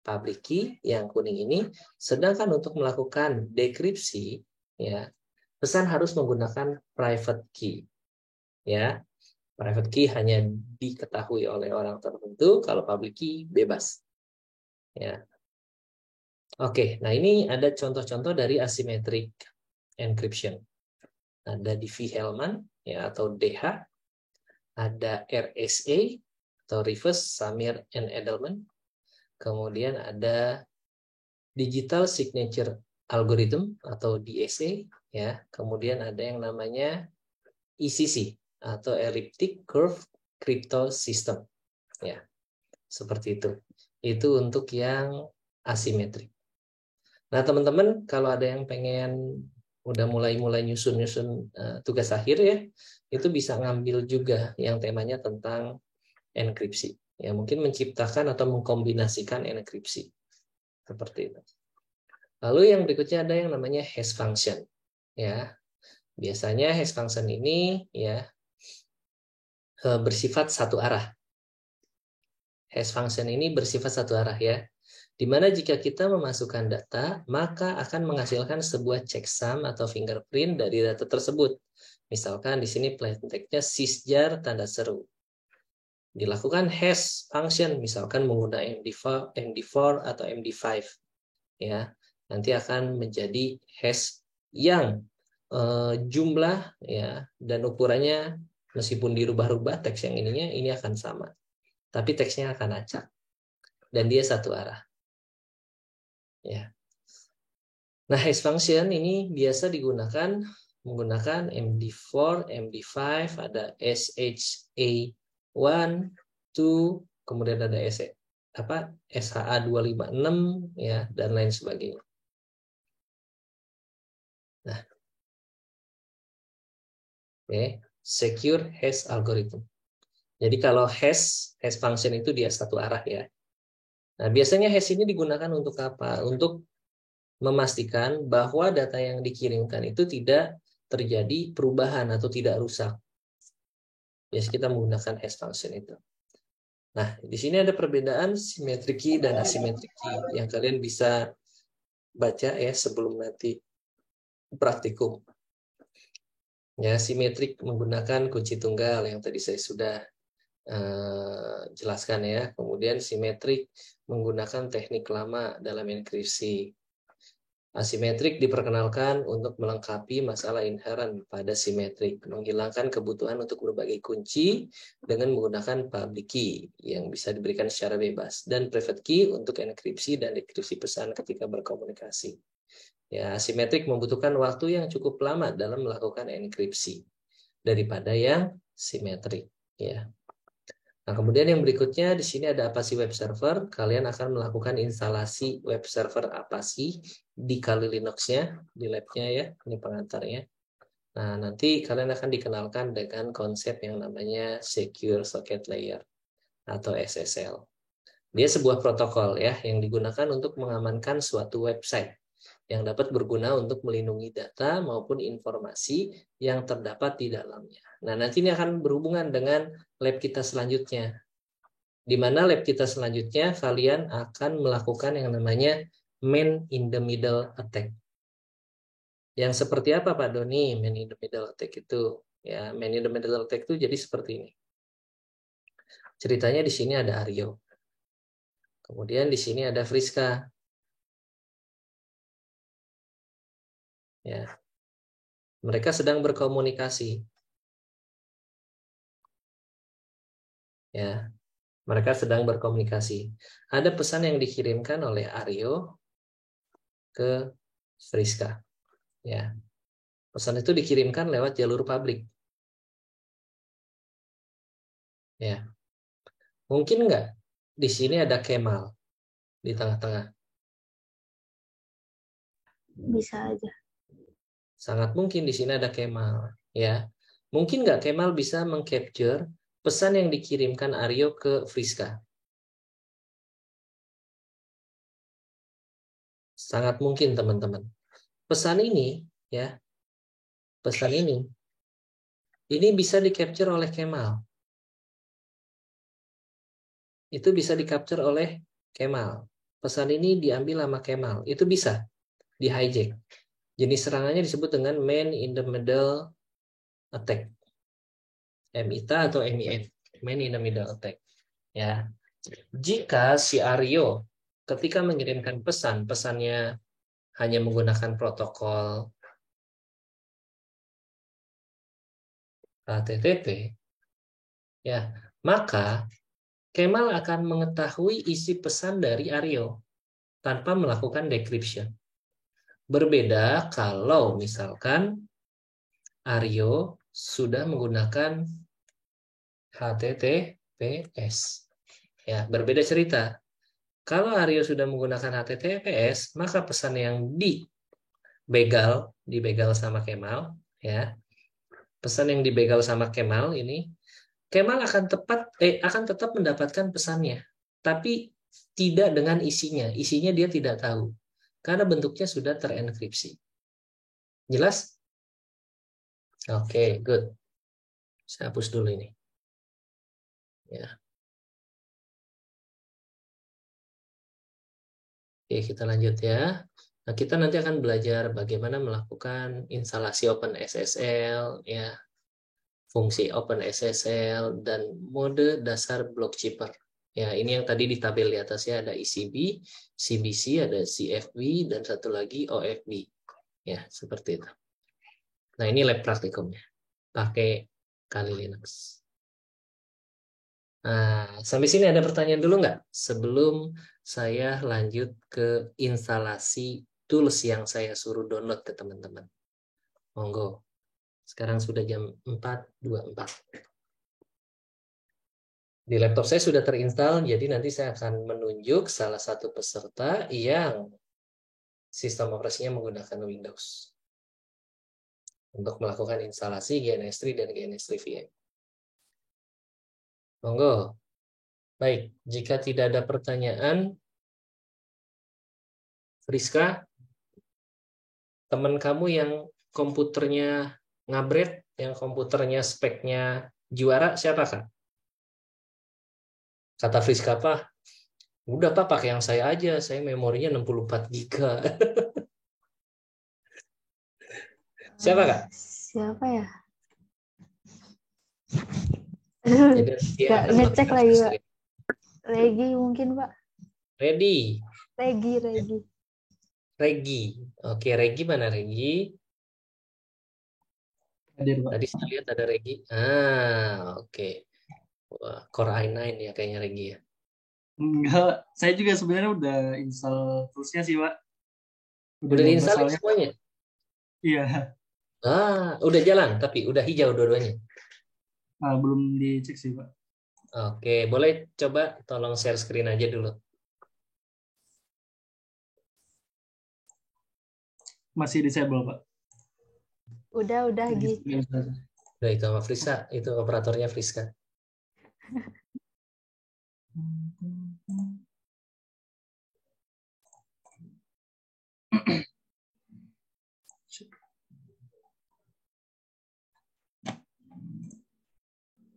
public key yang kuning ini, sedangkan untuk melakukan dekripsi, ya, pesan harus menggunakan private key. Ya, private key hanya diketahui oleh orang tertentu, kalau public key bebas. Ya. Oke, nah ini ada contoh-contoh dari asymmetric encryption. Ada Diffie-Hellman ya atau DH, ada RSA atau Reverse Samir and Edelman. Kemudian ada Digital Signature Algorithm atau DSA ya. Kemudian ada yang namanya ECC atau Elliptic Curve Crypto System. Ya. Seperti itu. Itu untuk yang asimetrik. Nah, teman-teman, kalau ada yang pengen udah mulai nyusun tugas akhir ya, itu bisa ngambil juga yang temanya tentang enkripsi. Ya, mungkin menciptakan atau mengkombinasikan enkripsi. Seperti itu. Lalu yang berikutnya ada yang namanya hash function. Ya. Biasanya hash function ini ya bersifat satu arah. Hash function ini bersifat satu arah ya. Di mana jika kita memasukkan data, maka akan menghasilkan sebuah checksum atau fingerprint dari data tersebut. Misalkan di sini plain text-nya sysjar tanda seru. Dilakukan hash function, misalkan menggunakan MD4 atau MD5. Ya, nanti akan menjadi hash yang jumlah ya dan ukurannya meskipun dirubah-rubah teks yang ini akan sama. Tapi teksnya akan acak. Dan dia satu arah. Ya. Nah, hash function ini biasa digunakan menggunakan MD4, MD5, ada SHA1, 2, kemudian ada SHA256 ya dan lain sebagainya. Nah. Oke, secure hash algorithm. Jadi kalau hash function itu dia satu arah ya. Nah, biasanya hash ini digunakan untuk apa? Untuk memastikan bahwa data yang dikirimkan itu tidak terjadi perubahan atau tidak rusak. Biasanya kita menggunakan hash function itu. Nah, di sini ada perbedaan symmetric key dan asymmetric key yang kalian bisa baca ya sebelum nanti praktikum. Ya, simetrik menggunakan kunci tunggal yang tadi saya sudah jelaskan ya. Kemudian simetrik menggunakan teknik lama dalam enkripsi. Asimetrik diperkenalkan untuk melengkapi masalah inherent pada simetrik, menghilangkan kebutuhan untuk berbagai kunci dengan menggunakan public key yang bisa diberikan secara bebas, dan private key untuk enkripsi dan dekripsi pesan ketika berkomunikasi. Ya, asimetrik membutuhkan waktu yang cukup lama dalam melakukan enkripsi daripada yang simetrik. Ya. Nah, kemudian yang berikutnya di sini ada apa sih web server? Kalian akan melakukan instalasi web server apa sih di Kali Linux-nya, di lab-nya ya, ini pengantarnya. Nah, nanti kalian akan dikenalkan dengan konsep yang namanya Secure Socket Layer atau SSL. Dia sebuah protokol ya yang digunakan untuk mengamankan suatu website yang dapat berguna untuk melindungi data maupun informasi yang terdapat di dalamnya. Nah, nanti ini akan berhubungan dengan lab kita selanjutnya. Di mana lab kita selanjutnya kalian akan melakukan yang namanya man in the middle attack. Yang seperti apa Pak Doni man in the middle attack itu? Ya, man in the middle attack itu jadi seperti ini. Ceritanya di sini ada Aryo. Kemudian di sini ada Friska. Ya. Mereka sedang berkomunikasi. Ya. Mereka sedang berkomunikasi. Ada pesan yang dikirimkan oleh Aryo ke Friska. Ya. Pesan itu dikirimkan lewat jalur publik. Ya. Mungkin nggak di sini ada Kemal di tengah-tengah?
Bisa aja.
Sangat mungkin di sini ada Kemal. Ya. Mungkin nggak Kemal bisa mengcapture pesan yang dikirimkan Aryo ke Friska? Sangat mungkin teman-teman. Pesan ini ya, pesan ini bisa di-capture oleh Kemal. Itu bisa di-capture oleh Kemal. Pesan ini diambil sama Kemal. Itu bisa di-hijack. Jenis serangannya disebut dengan man in the middle attack. MITA atau MIN. Man in the middle attack. Ya. Jika si Aryo ketika mengirimkan pesan, pesannya hanya menggunakan protokol HTTP, ya, maka Kemal akan mengetahui isi pesan dari Aryo tanpa melakukan decryption. Berbeda kalau misalkan Aryo sudah menggunakan HTTPS. Ya, berbeda cerita. Kalau Aryo sudah menggunakan HTTPS, maka pesan yang dibegal sama Kemal, ya. Pesan yang dibegal sama Kemal ini, Kemal akan tetap mendapatkan pesannya, tapi tidak dengan isinya. Isinya dia tidak tahu. Karena bentuknya sudah terenkripsi. Jelas? Oke, good. Saya hapus dulu ini. Ya. Oke, kita lanjut ya. Nah, kita nanti akan belajar bagaimana melakukan instalasi OpenSSL, ya, fungsi OpenSSL, dan mode dasar blockkeeper. Ya, ini yang tadi di tabel di atasnya ada ECB, CBC, ada CFB, dan satu lagi OFB. Ya, seperti itu. Nah, ini lab praktikumnya. Pakai Kali Linux. Nah, sampai sini ada pertanyaan dulu nggak? Sebelum saya lanjut ke instalasi tools yang saya suruh download ke teman-teman. Monggo. Sekarang sudah jam 4.24. Di laptop saya sudah terinstall, jadi nanti saya akan menunjuk salah satu peserta yang sistem operasinya menggunakan Windows untuk melakukan instalasi GNS3 dan GNS3 VM. Monggo. Baik, jika tidak ada pertanyaan, Friska, teman kamu yang komputernya ngabret, yang komputernya speknya juara, siapa Kak? Kata Friska, Pak, udah Pak, pakai yang saya aja, saya memorinya 64 giga. Siapa Kak?
Siapa ya?
Jadi,
Gak ngecek lagi Pak. Regi mungkin Pak.
Ready.
Regi.
Regi. Oke, Regi mana Regi?
Hadir, Pak.
Tadi saya lihat ada Regi. Oke. Wah, Core i9 ya kayaknya Regi ya.
Enggak, saya juga sebenarnya udah install toolsnya sih, Pak.
Udah
nyoba
diinstalin
soalnya.
semuanya?
Iya,
Udah jalan, tapi udah hijau dua-duanya.
belum dicek sih, Pak.
Oke, boleh coba tolong share screen aja dulu.
Masih disable, Pak.
Udah gitu.
Udah itu sama Friska, itu operatornya Friska.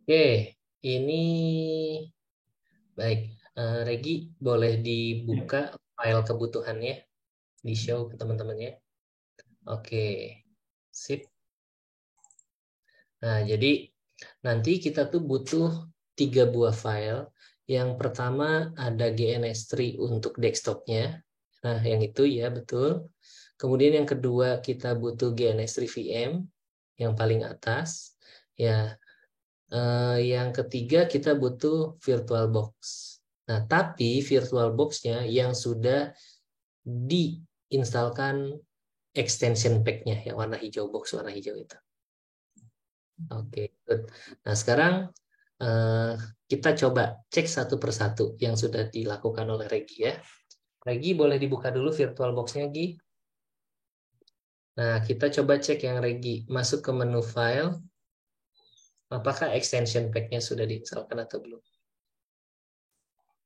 Oke, ini baik. Regi, boleh dibuka file kebutuhannya, di show ke teman-temannya. Oke, sip. Nah, jadi nanti kita tuh butuh 3 buah file. Yang pertama ada GNS3 untuk desktopnya. Nah, yang itu ya betul. Kemudian yang kedua kita butuh GNS3 VM yang paling atas. Ya, yang ketiga kita butuh VirtualBox. Nah, tapi VirtualBox-nya yang sudah diinstalkan extension pack-nya yang warna hijau, box warna hijau itu. Oke, good. Nah, sekarang kita coba cek satu persatu yang sudah dilakukan oleh Regi ya. Regi boleh dibuka dulu VirtualBox-nya, Gi. Nah, kita coba cek yang Regi. Masuk ke menu file. Apakah extension pack-nya sudah diinstalkan atau belum?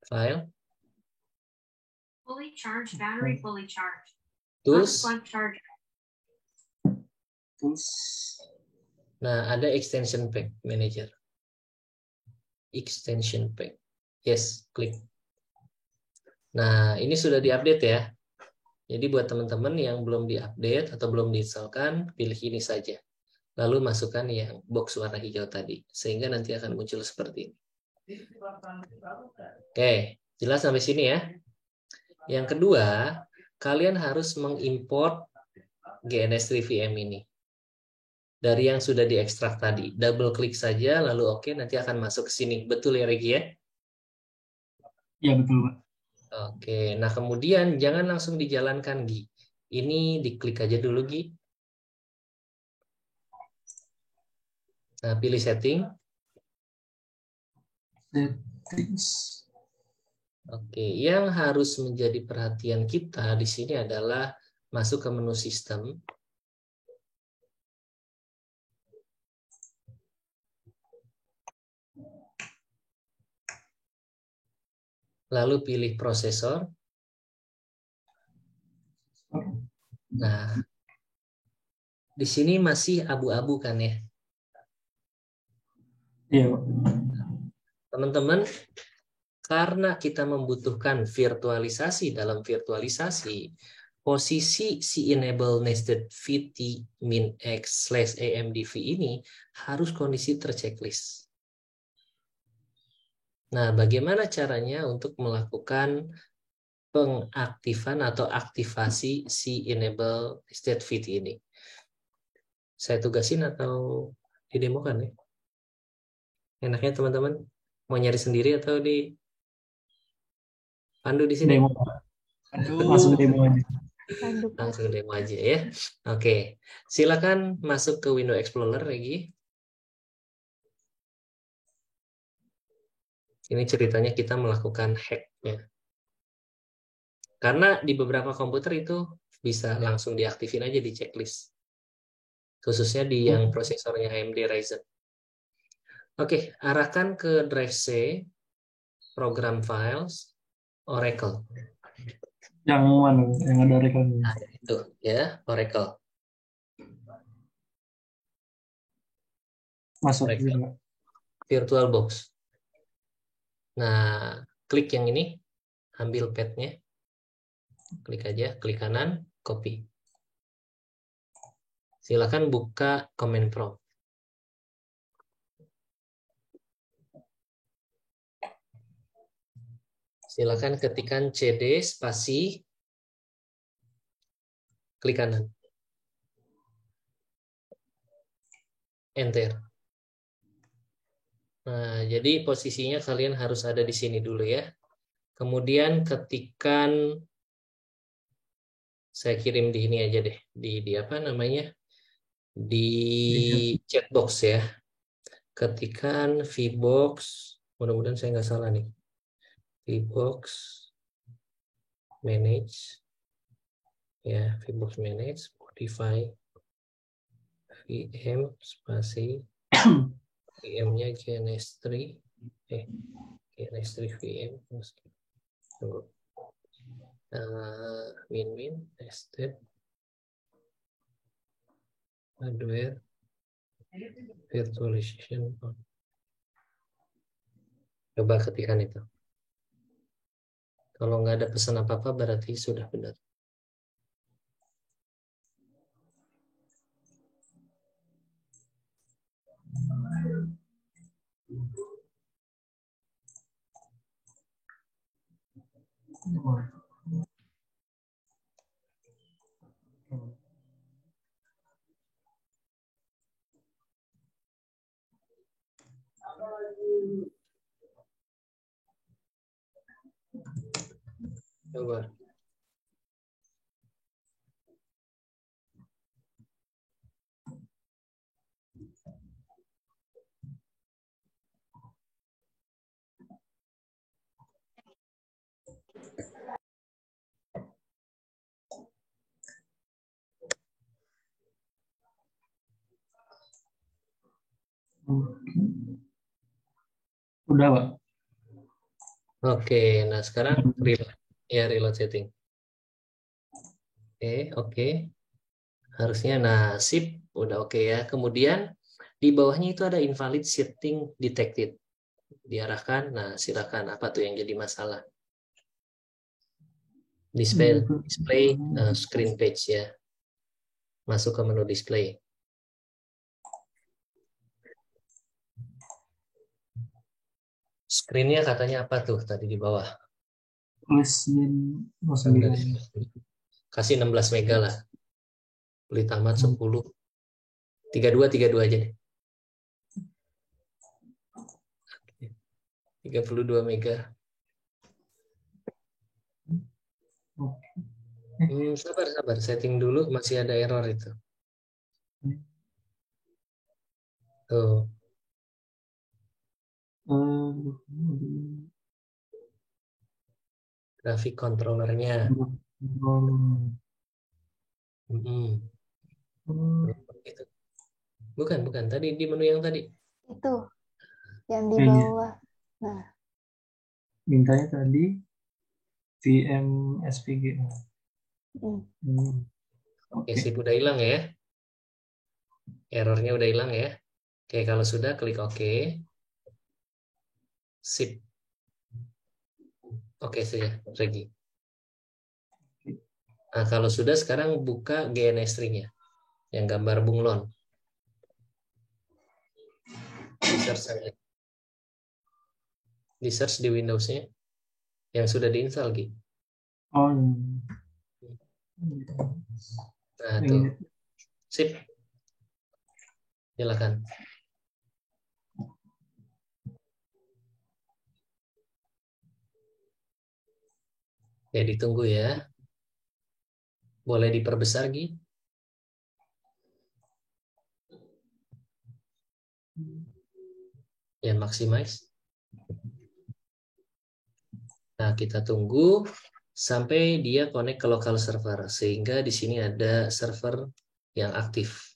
File.
Fully charged, battery fully charged.
Tools.
Unplug charger.
Tools.
Nah, ada extension pack manager. Extension pack. Yes, klik. Nah, ini sudah diupdate ya. Jadi buat teman-teman yang belum diupdate atau belum diinstalkan, pilih ini saja. Lalu masukkan yang box warna hijau tadi. Sehingga nanti akan muncul seperti ini. Oke, jelas sampai sini ya. Yang kedua, kalian harus mengimport GNS3 VM ini. Dari yang sudah diekstrak tadi. Double klik saja, lalu oke, nanti akan masuk ke sini. Betul ya, Regi ya?
Iya, betul, Pak.
Oke, nah kemudian jangan langsung dijalankan, Gi. Ini diklik aja dulu, Gi. Nah, pilih setting.
Settings.
Oke, yang harus menjadi perhatian kita di sini adalah masuk ke menu sistem. Lalu pilih prosesor. Nah, di sini masih abu-abu kan ya?
Iya, Pak.
Teman-teman, karena kita membutuhkan virtualisasi dalam virtualisasi, posisi si enable nested vt-min-x/amdv ini harus kondisi terchecklist. Nah, bagaimana caranya untuk melakukan pengaktifan atau aktivasi si enable nested vt ini? Saya tugasin atau didemokan ya? Enaknya teman-teman mau nyari sendiri atau di pandu di sini?
Demo, Pak. Langsung demo aja.
Langsung demo aja ya. Oke, silakan masuk ke Windows Explorer lagi. Ini ceritanya kita melakukan hack ya. Karena di beberapa komputer itu bisa langsung diaktifin aja di checklist. Khususnya di yang prosesornya AMD Ryzen. Oke, arahkan ke drive C, program files, Oracle.
Yang mana? Yang ada rekomnya.
Nah, itu ya, Oracle.
Masuk
Oracle.
gitu, Pak.
VirtualBox. Nah, klik yang ini, ambil pad-nya, klik aja, klik kanan, copy. Silakan buka command prompt. Silakan ketikkan cd spasi Klik kanan. Enter. Nah, jadi posisinya kalian harus ada di sini dulu ya. Kemudian ketikkan, saya kirim di ini aja deh, di apa namanya, di chat box ya. Ketikan VBox, mudah-mudahan saya nggak salah nih. VBox manage, ya VBox manage, modify VM spasi VM-nya GNS3, GNS3 VM. Tunggu. Min tested hardware virtualization. Coba ketikan itu. Kalau nggak ada pesan apa-apa berarti sudah benar. Coba.
Udah, Pak.
Oke, nah sekarang reload setting. Oke. Harusnya sip, udah oke ya. Kemudian di bawahnya itu ada invalid setting detected. Diarahkan, silakan apa tuh yang jadi masalah? Display screen page ya. Masuk ke menu display. Screen-nya katanya apa tuh tadi di bawah? Kasih 16 mega lah. Beli tamat 10. 32 aja deh. 32 mega. Sabar. Setting dulu, masih ada error itu. Tuh. Grafik controllernya. Bukan. Tadi di menu yang tadi.
Itu. Yang di bawah. Nah.
Mintanya tadi VM SPG.
Oke, sip, udah hilang ya. Errornya udah hilang ya. Oke, kalau sudah klik OK. Sip. Oke saja, Regi. Nah, kalau sudah sekarang buka GNS3-nya. Yang gambar bunglon. Di search di Windows-nya. Yang sudah diinstal, Gi. Nah, tuh. Sip. Silakan. Ya, ditunggu ya. Boleh diperbesar, Gi? Ya, maximize. Nah, kita tunggu sampai dia connect ke local server. Sehingga di sini ada server yang aktif.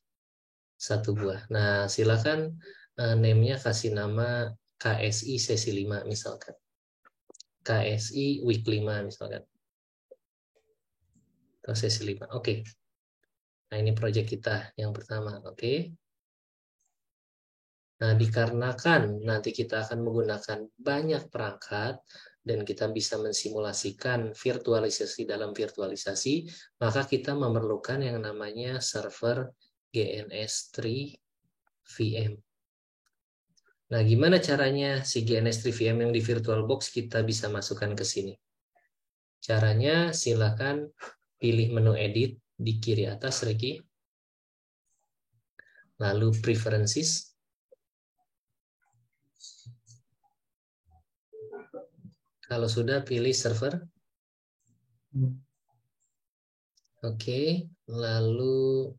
1 buah. Nah, silakan name-nya kasih nama KSI sesi 5 misalkan. KSI week 5 misalkan. Atau sesi 5. Oke. Nah, ini project kita yang pertama. Oke. Nah, dikarenakan nanti kita akan menggunakan banyak perangkat dan kita bisa mensimulasikan virtualisasi dalam virtualisasi, maka kita memerlukan yang namanya server GNS3 VM. Nah, gimana caranya si GNS3 VM yang di VirtualBox kita bisa masukkan ke sini? Caranya silakan pilih menu edit, di kiri atas, Regi. Lalu preferences. Kalau sudah, pilih server. Oke, lalu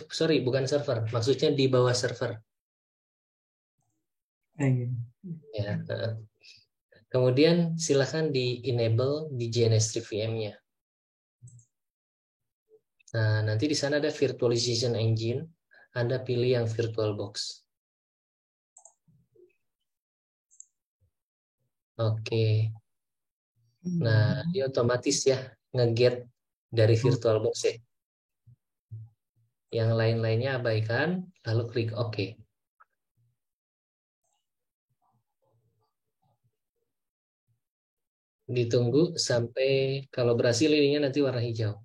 sorry, bukan server, maksudnya di bawah server. Ya. Kemudian silakan di enable di JNS3 VM-nya. Nah, nanti di sana ada virtualization engine, Anda pilih yang VirtualBox. Oke. Nah, dia otomatis ya nge-get dari VirtualBox ya. Yang lain-lainnya abaikan, lalu klik OK. Ditunggu sampai kalau berhasil ininya nanti warna hijau.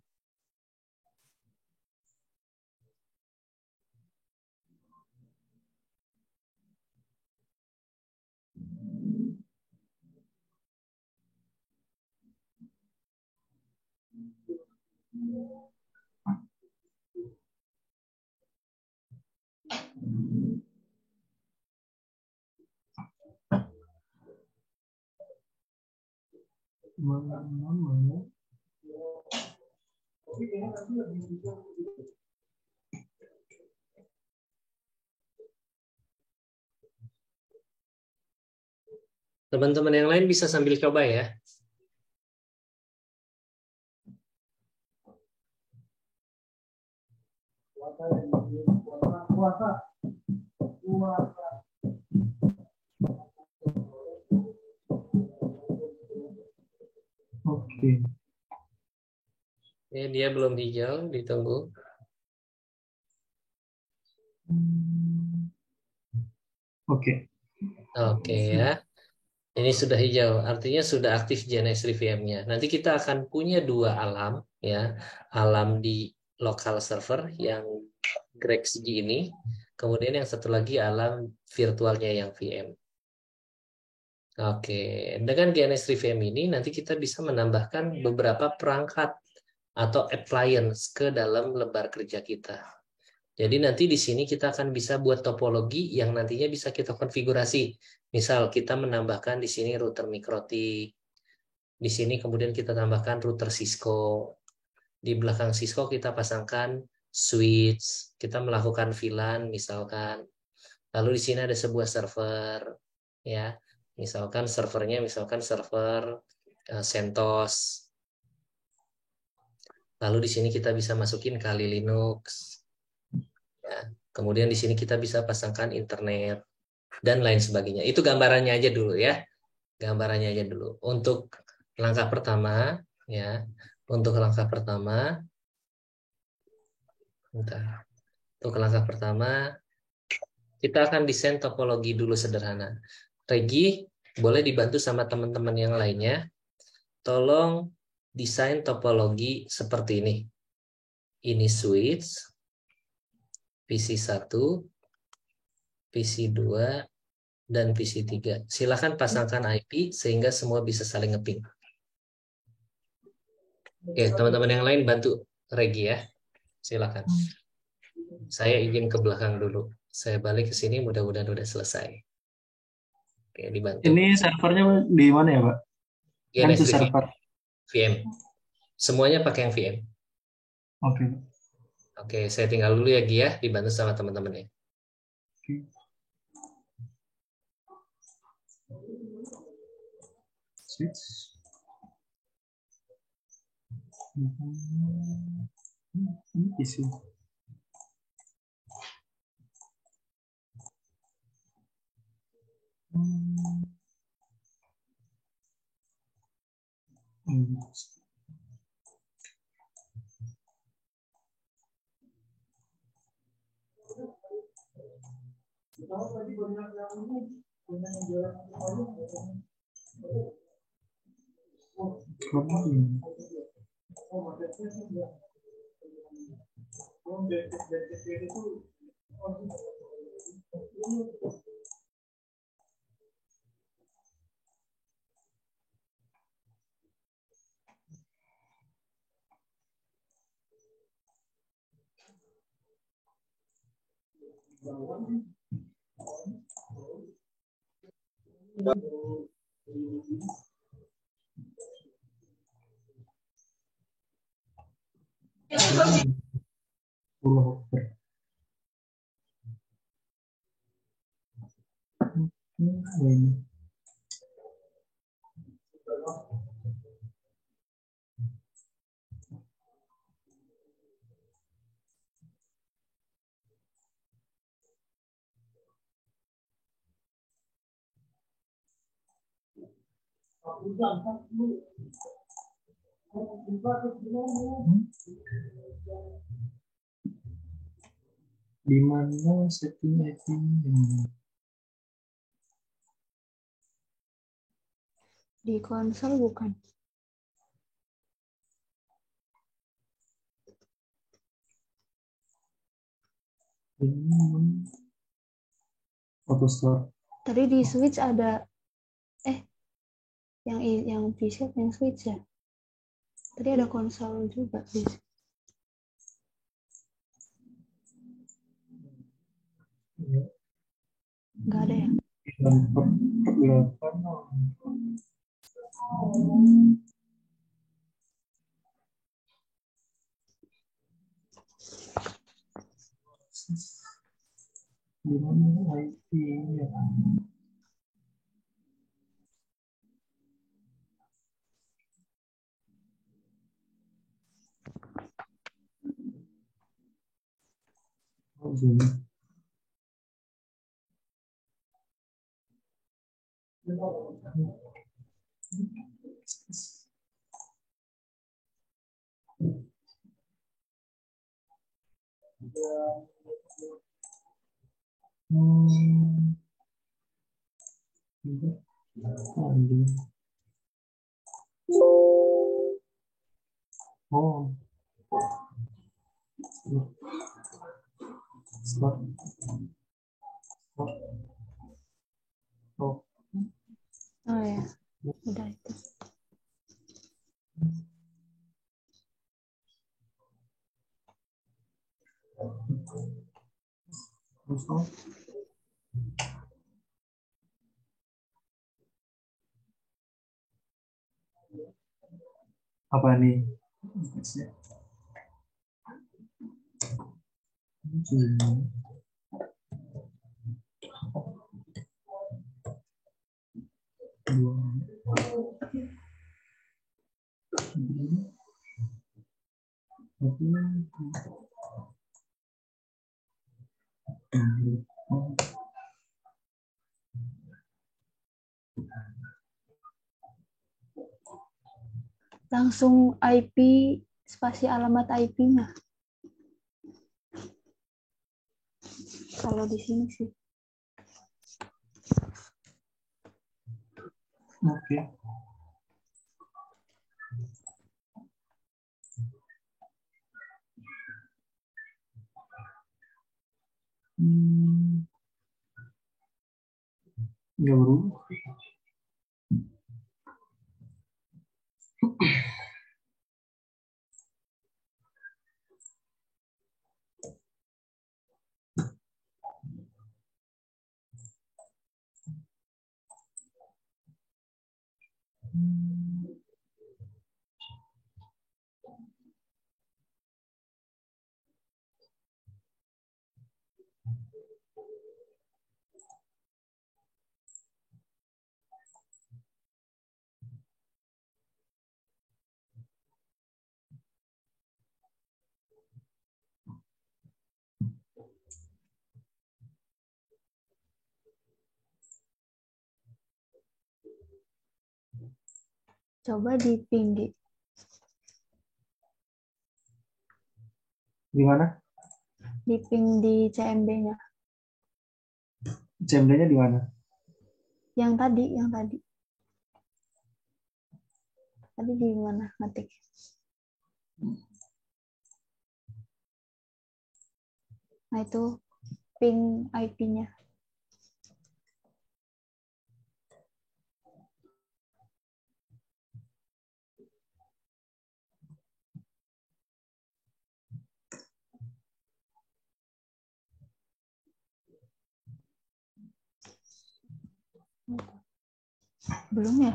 Teman-teman yang lain bisa sambil coba ya.
Oke.
Ya, dia belum hijau, ditunggu.
Oke.
Oke ya. Ini sudah hijau, artinya sudah aktif JNS VM-nya. Nanti kita akan punya dua alam, ya, alam di local server yang GregSG ini, kemudian yang satu lagi alam virtualnya yang VM. Oke, dengan JNS VM ini nanti kita bisa menambahkan beberapa perangkat atau appliance ke dalam lembar kerja kita. Jadi nanti di sini kita akan bisa buat topologi yang nantinya bisa kita konfigurasi. Misal kita menambahkan di sini router MikroTik. Di sini kemudian kita tambahkan router Cisco. Di belakang Cisco kita pasangkan switch. Kita melakukan VLAN misalkan. Lalu di sini ada sebuah server, ya. Misalkan servernya server CentOS. Lalu di sini kita bisa masukin Kali Linux. Ya. Kemudian di sini kita bisa pasangkan internet dan lain sebagainya. Itu gambarannya aja dulu ya. Gambarannya aja dulu. Untuk langkah pertama ya. Untuk langkah pertama kita akan desain topologi dulu sederhana. Regi, boleh dibantu sama teman-teman yang lainnya. Tolong desain topologi seperti ini. Ini switch, PC1, PC2, dan PC3. Silakan pasangkan IP sehingga semua bisa saling ngeping. Oke, teman-teman yang lain bantu Regi ya. Silakan. Saya izin ke belakang dulu. Saya balik ke sini, mudah-mudahan udah selesai. Oke, dibantu.
Ini servernya di mana ya, Pak? Kan itu server.
VM. Semuanya pakai yang VM.
Oke.
Oke, saya tinggal dulu ya, Gia. Dibantu sama teman-teman ya.
Oke. Switch. Isi. Di mana setting itemnya?
Di konsol bukan?
Auto store.
Tadi di Switch ada yang PC yang Switch ya. Tadi ada konsol juga di nggak ada ya?
Di mana IP-nya? Oh, sini. Oh, stop. Oh,
Oh ya, udah itu.
stop. Apa nih?
Langsung IP spasi alamat IP-nya. Kalau di sini sih.
Oke. Nggak berubah.
Coba di ping di.
Gimana?
Di ping di CMD-nya.
CMD-nya di mana?
Yang tadi. Tadi di mana ngetik? Nah itu ping IP-nya. Belum ya?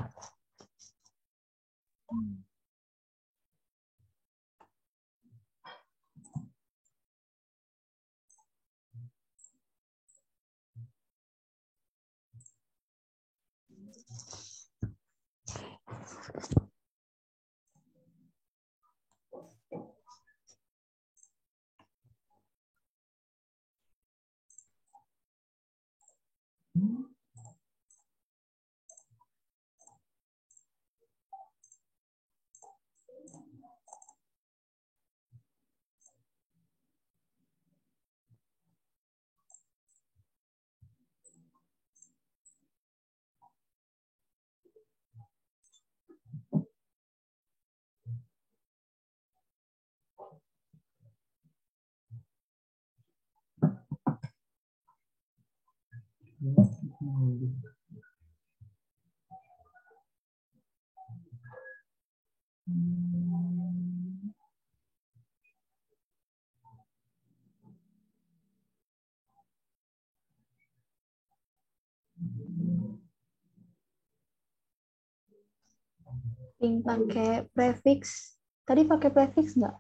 Ping pakai prefix. Tadi pakai prefix nggak?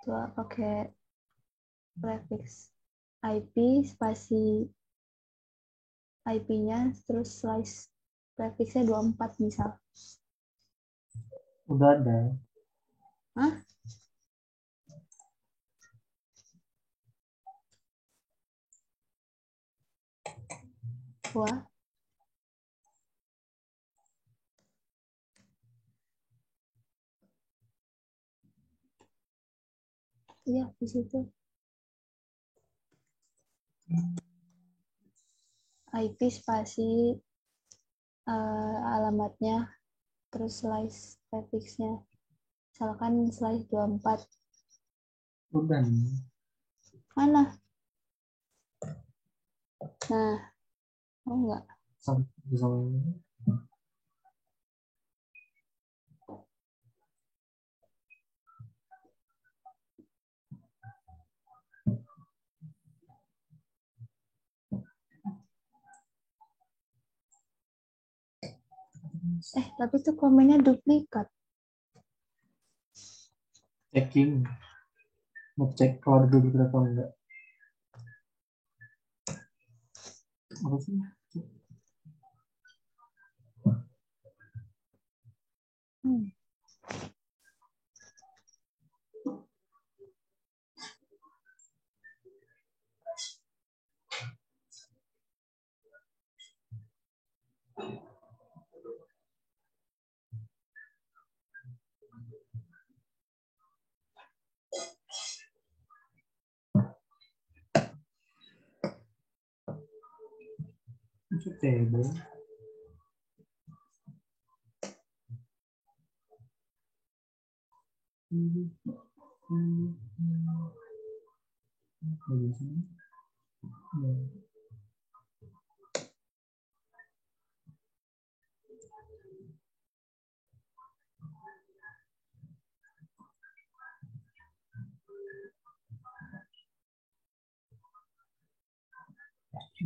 Coba pakai prefix IP spasi IP-nya terus slice prefixnya 24 misal.
Udah ada.
Hah? Wah. Iya, di situ. IP spasi alamatnya terus slice prefixnya. Misalkan slice 24.
Udah nih.
Mana? Nah, oh enggak.
Sampai
Tapi itu komennya duplikat.
checking. Ngecek kalau ada dulu atau enggak. Apa sih? Itu table.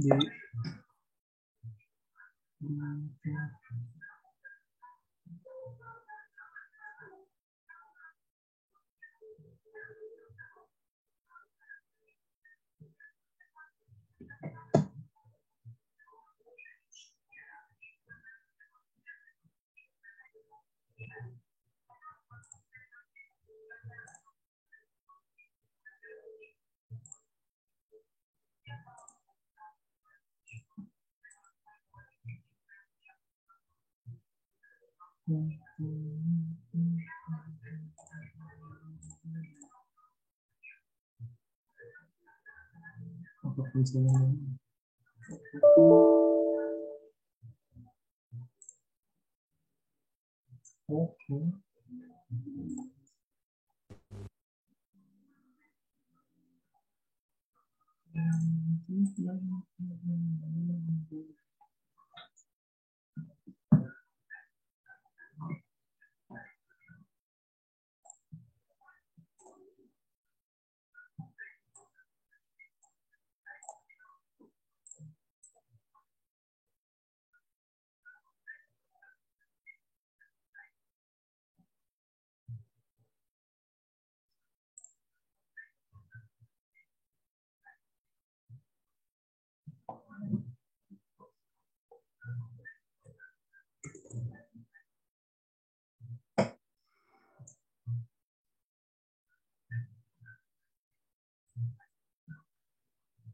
Jadi apa fungsinya? Oke.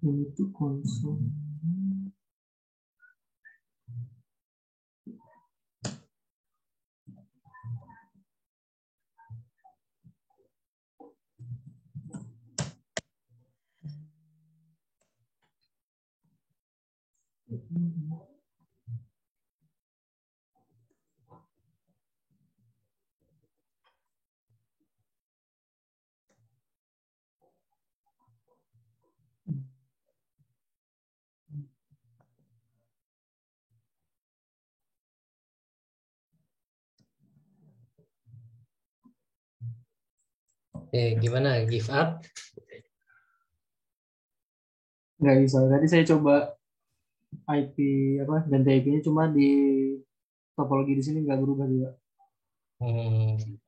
Ini tuh konsol.
Gimana? Give up?
Nggak bisa. Tadi saya coba IP apa ganti IP-nya cuma di topologi di sini nggak berubah juga.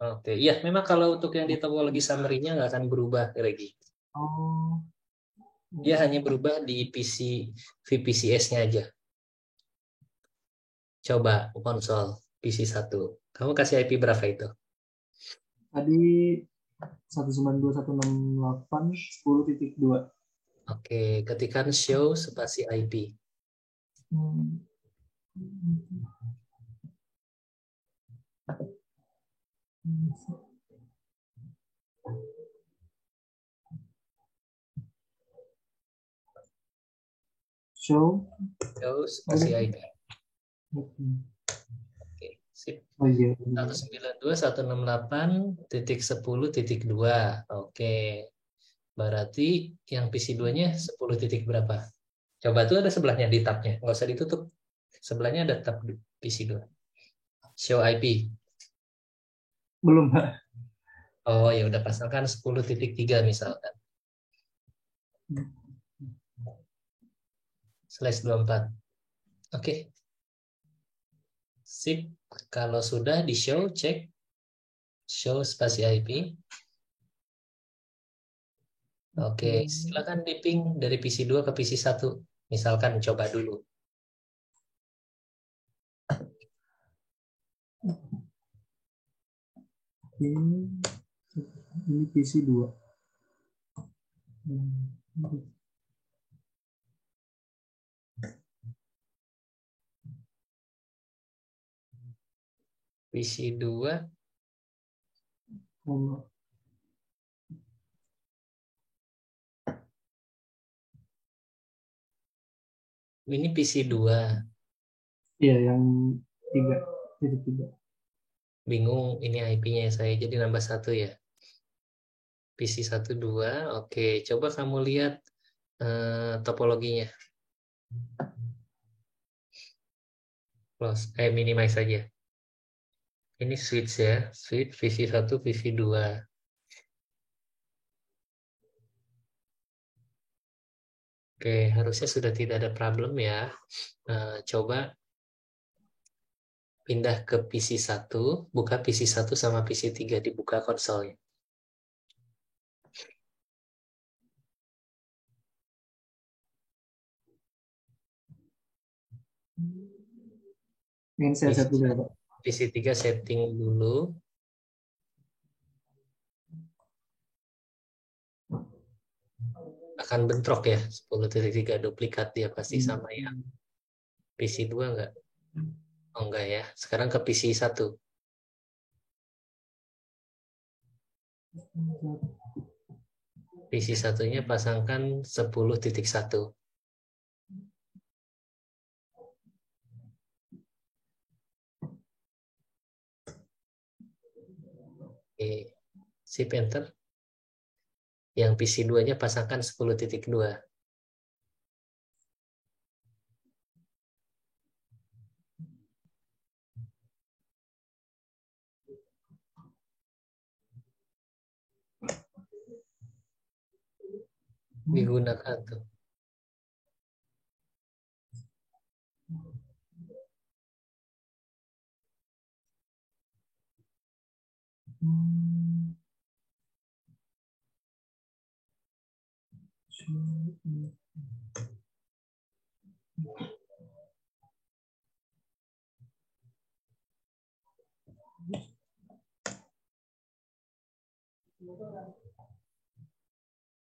Oke. Iya, memang kalau untuk yang di topologi summary-nya nggak akan berubah, Regi.
Oh.
Dia hanya berubah di VPCS-nya aja. Coba konsol PC1. Kamu kasih IP berapa itu?
Tadi 192.168.10.2.
Oke, ketikkan show spasi IP.
Show
spasi IP. Oke, sip.
Oh iya.
192.168.10.2. Oke. Berarti yang PC2-nya 10 titik berapa? Coba tuh ada sebelahnya di tabnya. Nggak usah ditutup. Sebelahnya ada tab PC2. Show IP.
Belum, Pak.
Oh, ya udah pasangkan 10.3 misalkan. /24. Oke. Sip. Kalau sudah di show, cek show spasi IP. Oke, silakan di ping dari PC2 ke PC1. Misalkan coba dulu.
Ini PC2.
PC2. Ini PC2.
Iya, yang 3.3.
Bingung ini IP-nya saya jadi nambah 1 ya. PC1 2. Oke, coba kamu lihat topologinya. Close, minimize saja. Ini switch ya, switch PC1, PC2. Oke, harusnya sudah tidak ada problem ya. Coba pindah ke PC1, buka PC1 sama PC3, dibuka konsolnya.
Yang saya set dulu ya, Pak.
PC3 setting dulu. Akan bentrok ya, 10.3 duplikat dia pasti sama ya. PC2 enggak? Oh enggak ya, sekarang ke PC1. PC1-nya pasangkan 10.1. Oke, sip enter. Yang PC2-nya pasangkan 10.2. Digunakan tuh.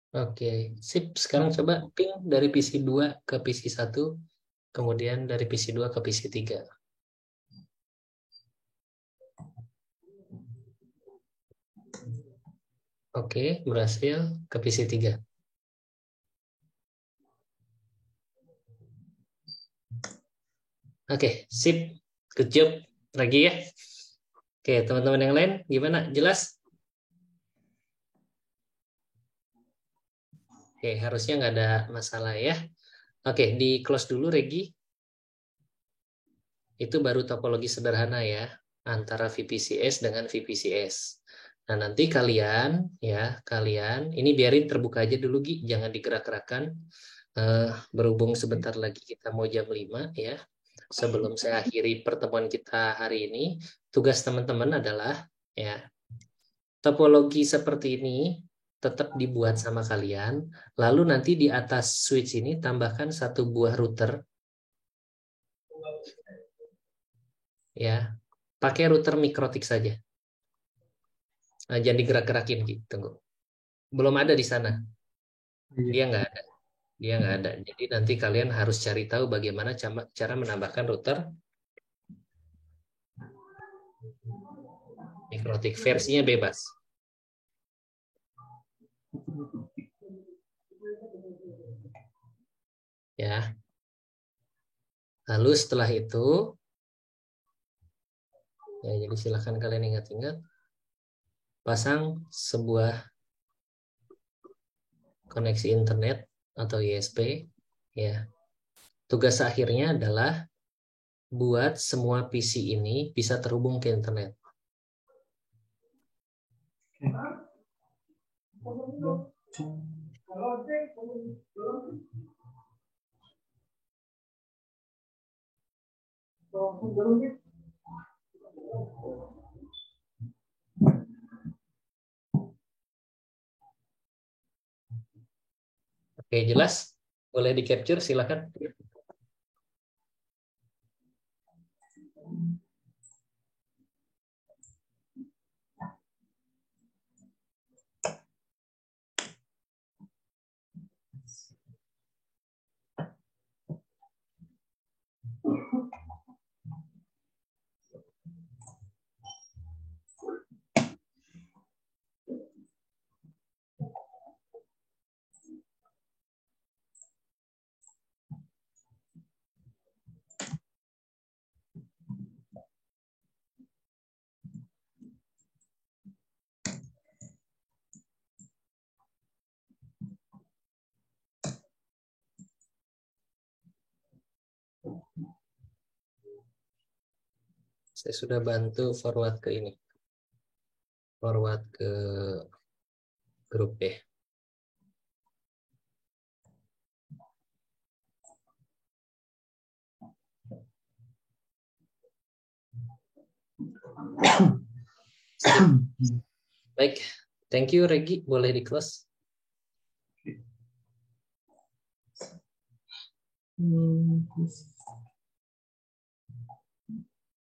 Oke, sip. Sekarang coba ping dari PC 2 ke PC 1, kemudian dari PC 2 ke PC 3. Oke, berhasil ke PC 3. Oke, sip. Good job. Lagi ya. Oke, teman-teman yang lain gimana? Jelas? Oke, harusnya nggak ada masalah ya. Oke, di close dulu Regi. Itu baru topologi sederhana ya, antara VPCS dengan VPCS. Nah, nanti kalian ini biarin terbuka aja dulu Gi, jangan digerak-gerakan. Berhubung sebentar lagi kita mau jam 5 ya. Sebelum saya akhiri pertemuan kita hari ini, tugas teman-teman adalah ya, topologi seperti ini tetap dibuat sama kalian, lalu nanti di atas switch ini tambahkan satu buah router ya. Pakai router Mikrotik saja. Nah, jangan digerak-gerakin gitu. Tunggu. Belum ada di sana. Dia nggak ada. Dia nggak ada. Jadi nanti kalian harus cari tahu bagaimana cara menambahkan router Mikrotik. Versinya bebas. Ya. Lalu setelah itu, ya jadi silahkan kalian ingat-ingat, pasang sebuah koneksi internet atau ISP. Ya. Tugas akhirnya adalah buat semua PC ini bisa terhubung ke internet. Oke, jelas? Boleh di-capture, silakan. Saya sudah bantu forward ke ini. Forward ke grup ya. Baik, thank you Regi, boleh di close.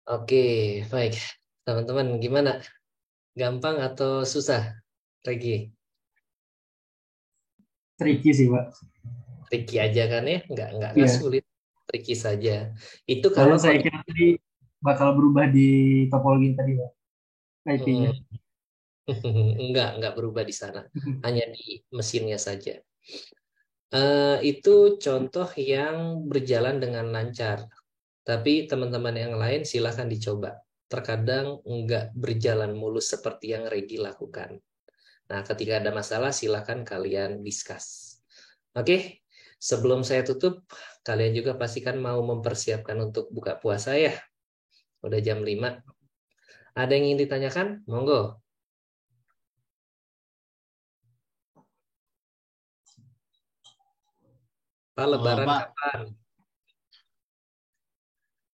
Oke, baik. Teman-teman gimana? Gampang atau susah, Regi?
Tricky sih, Pak.
Tricky aja kan ya? Nggak
Iya.
sulit. Tricky saja. Itu
Kalau
kalau
saya kira tadi bakal berubah di topologi tadi, Pak. IP-nya.
Enggak berubah di sana. Hanya di mesinnya saja. Itu contoh yang berjalan dengan lancar. Tapi teman-teman yang lain silahkan dicoba. Terkadang enggak berjalan mulus seperti yang Regi lakukan. Nah, ketika ada masalah silahkan kalian discuss. Oke, sebelum saya tutup, kalian juga pastikan mau mempersiapkan untuk buka puasa ya. Udah jam 5. Ada yang ingin ditanyakan? Monggo. Pak, Lebaran
Pak.
kapan?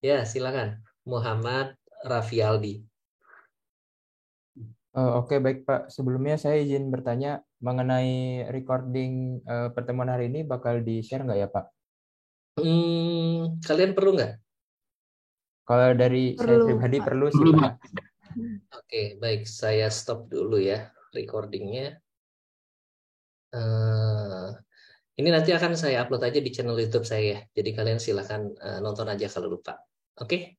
Ya, silakan. Muhammad Rafialdi.
Oke, baik Pak. Sebelumnya saya izin bertanya mengenai recording pertemuan hari ini bakal di-share nggak ya Pak?
Kalian perlu nggak?
Kalau dari saya
Perlu,
pribadi
Pak.
perlu sih Pak.
Oke, baik. Saya stop dulu ya recordingnya. Ini nanti akan saya upload aja di channel YouTube saya ya. Jadi kalian silakan nonton aja kalau lupa. Oke?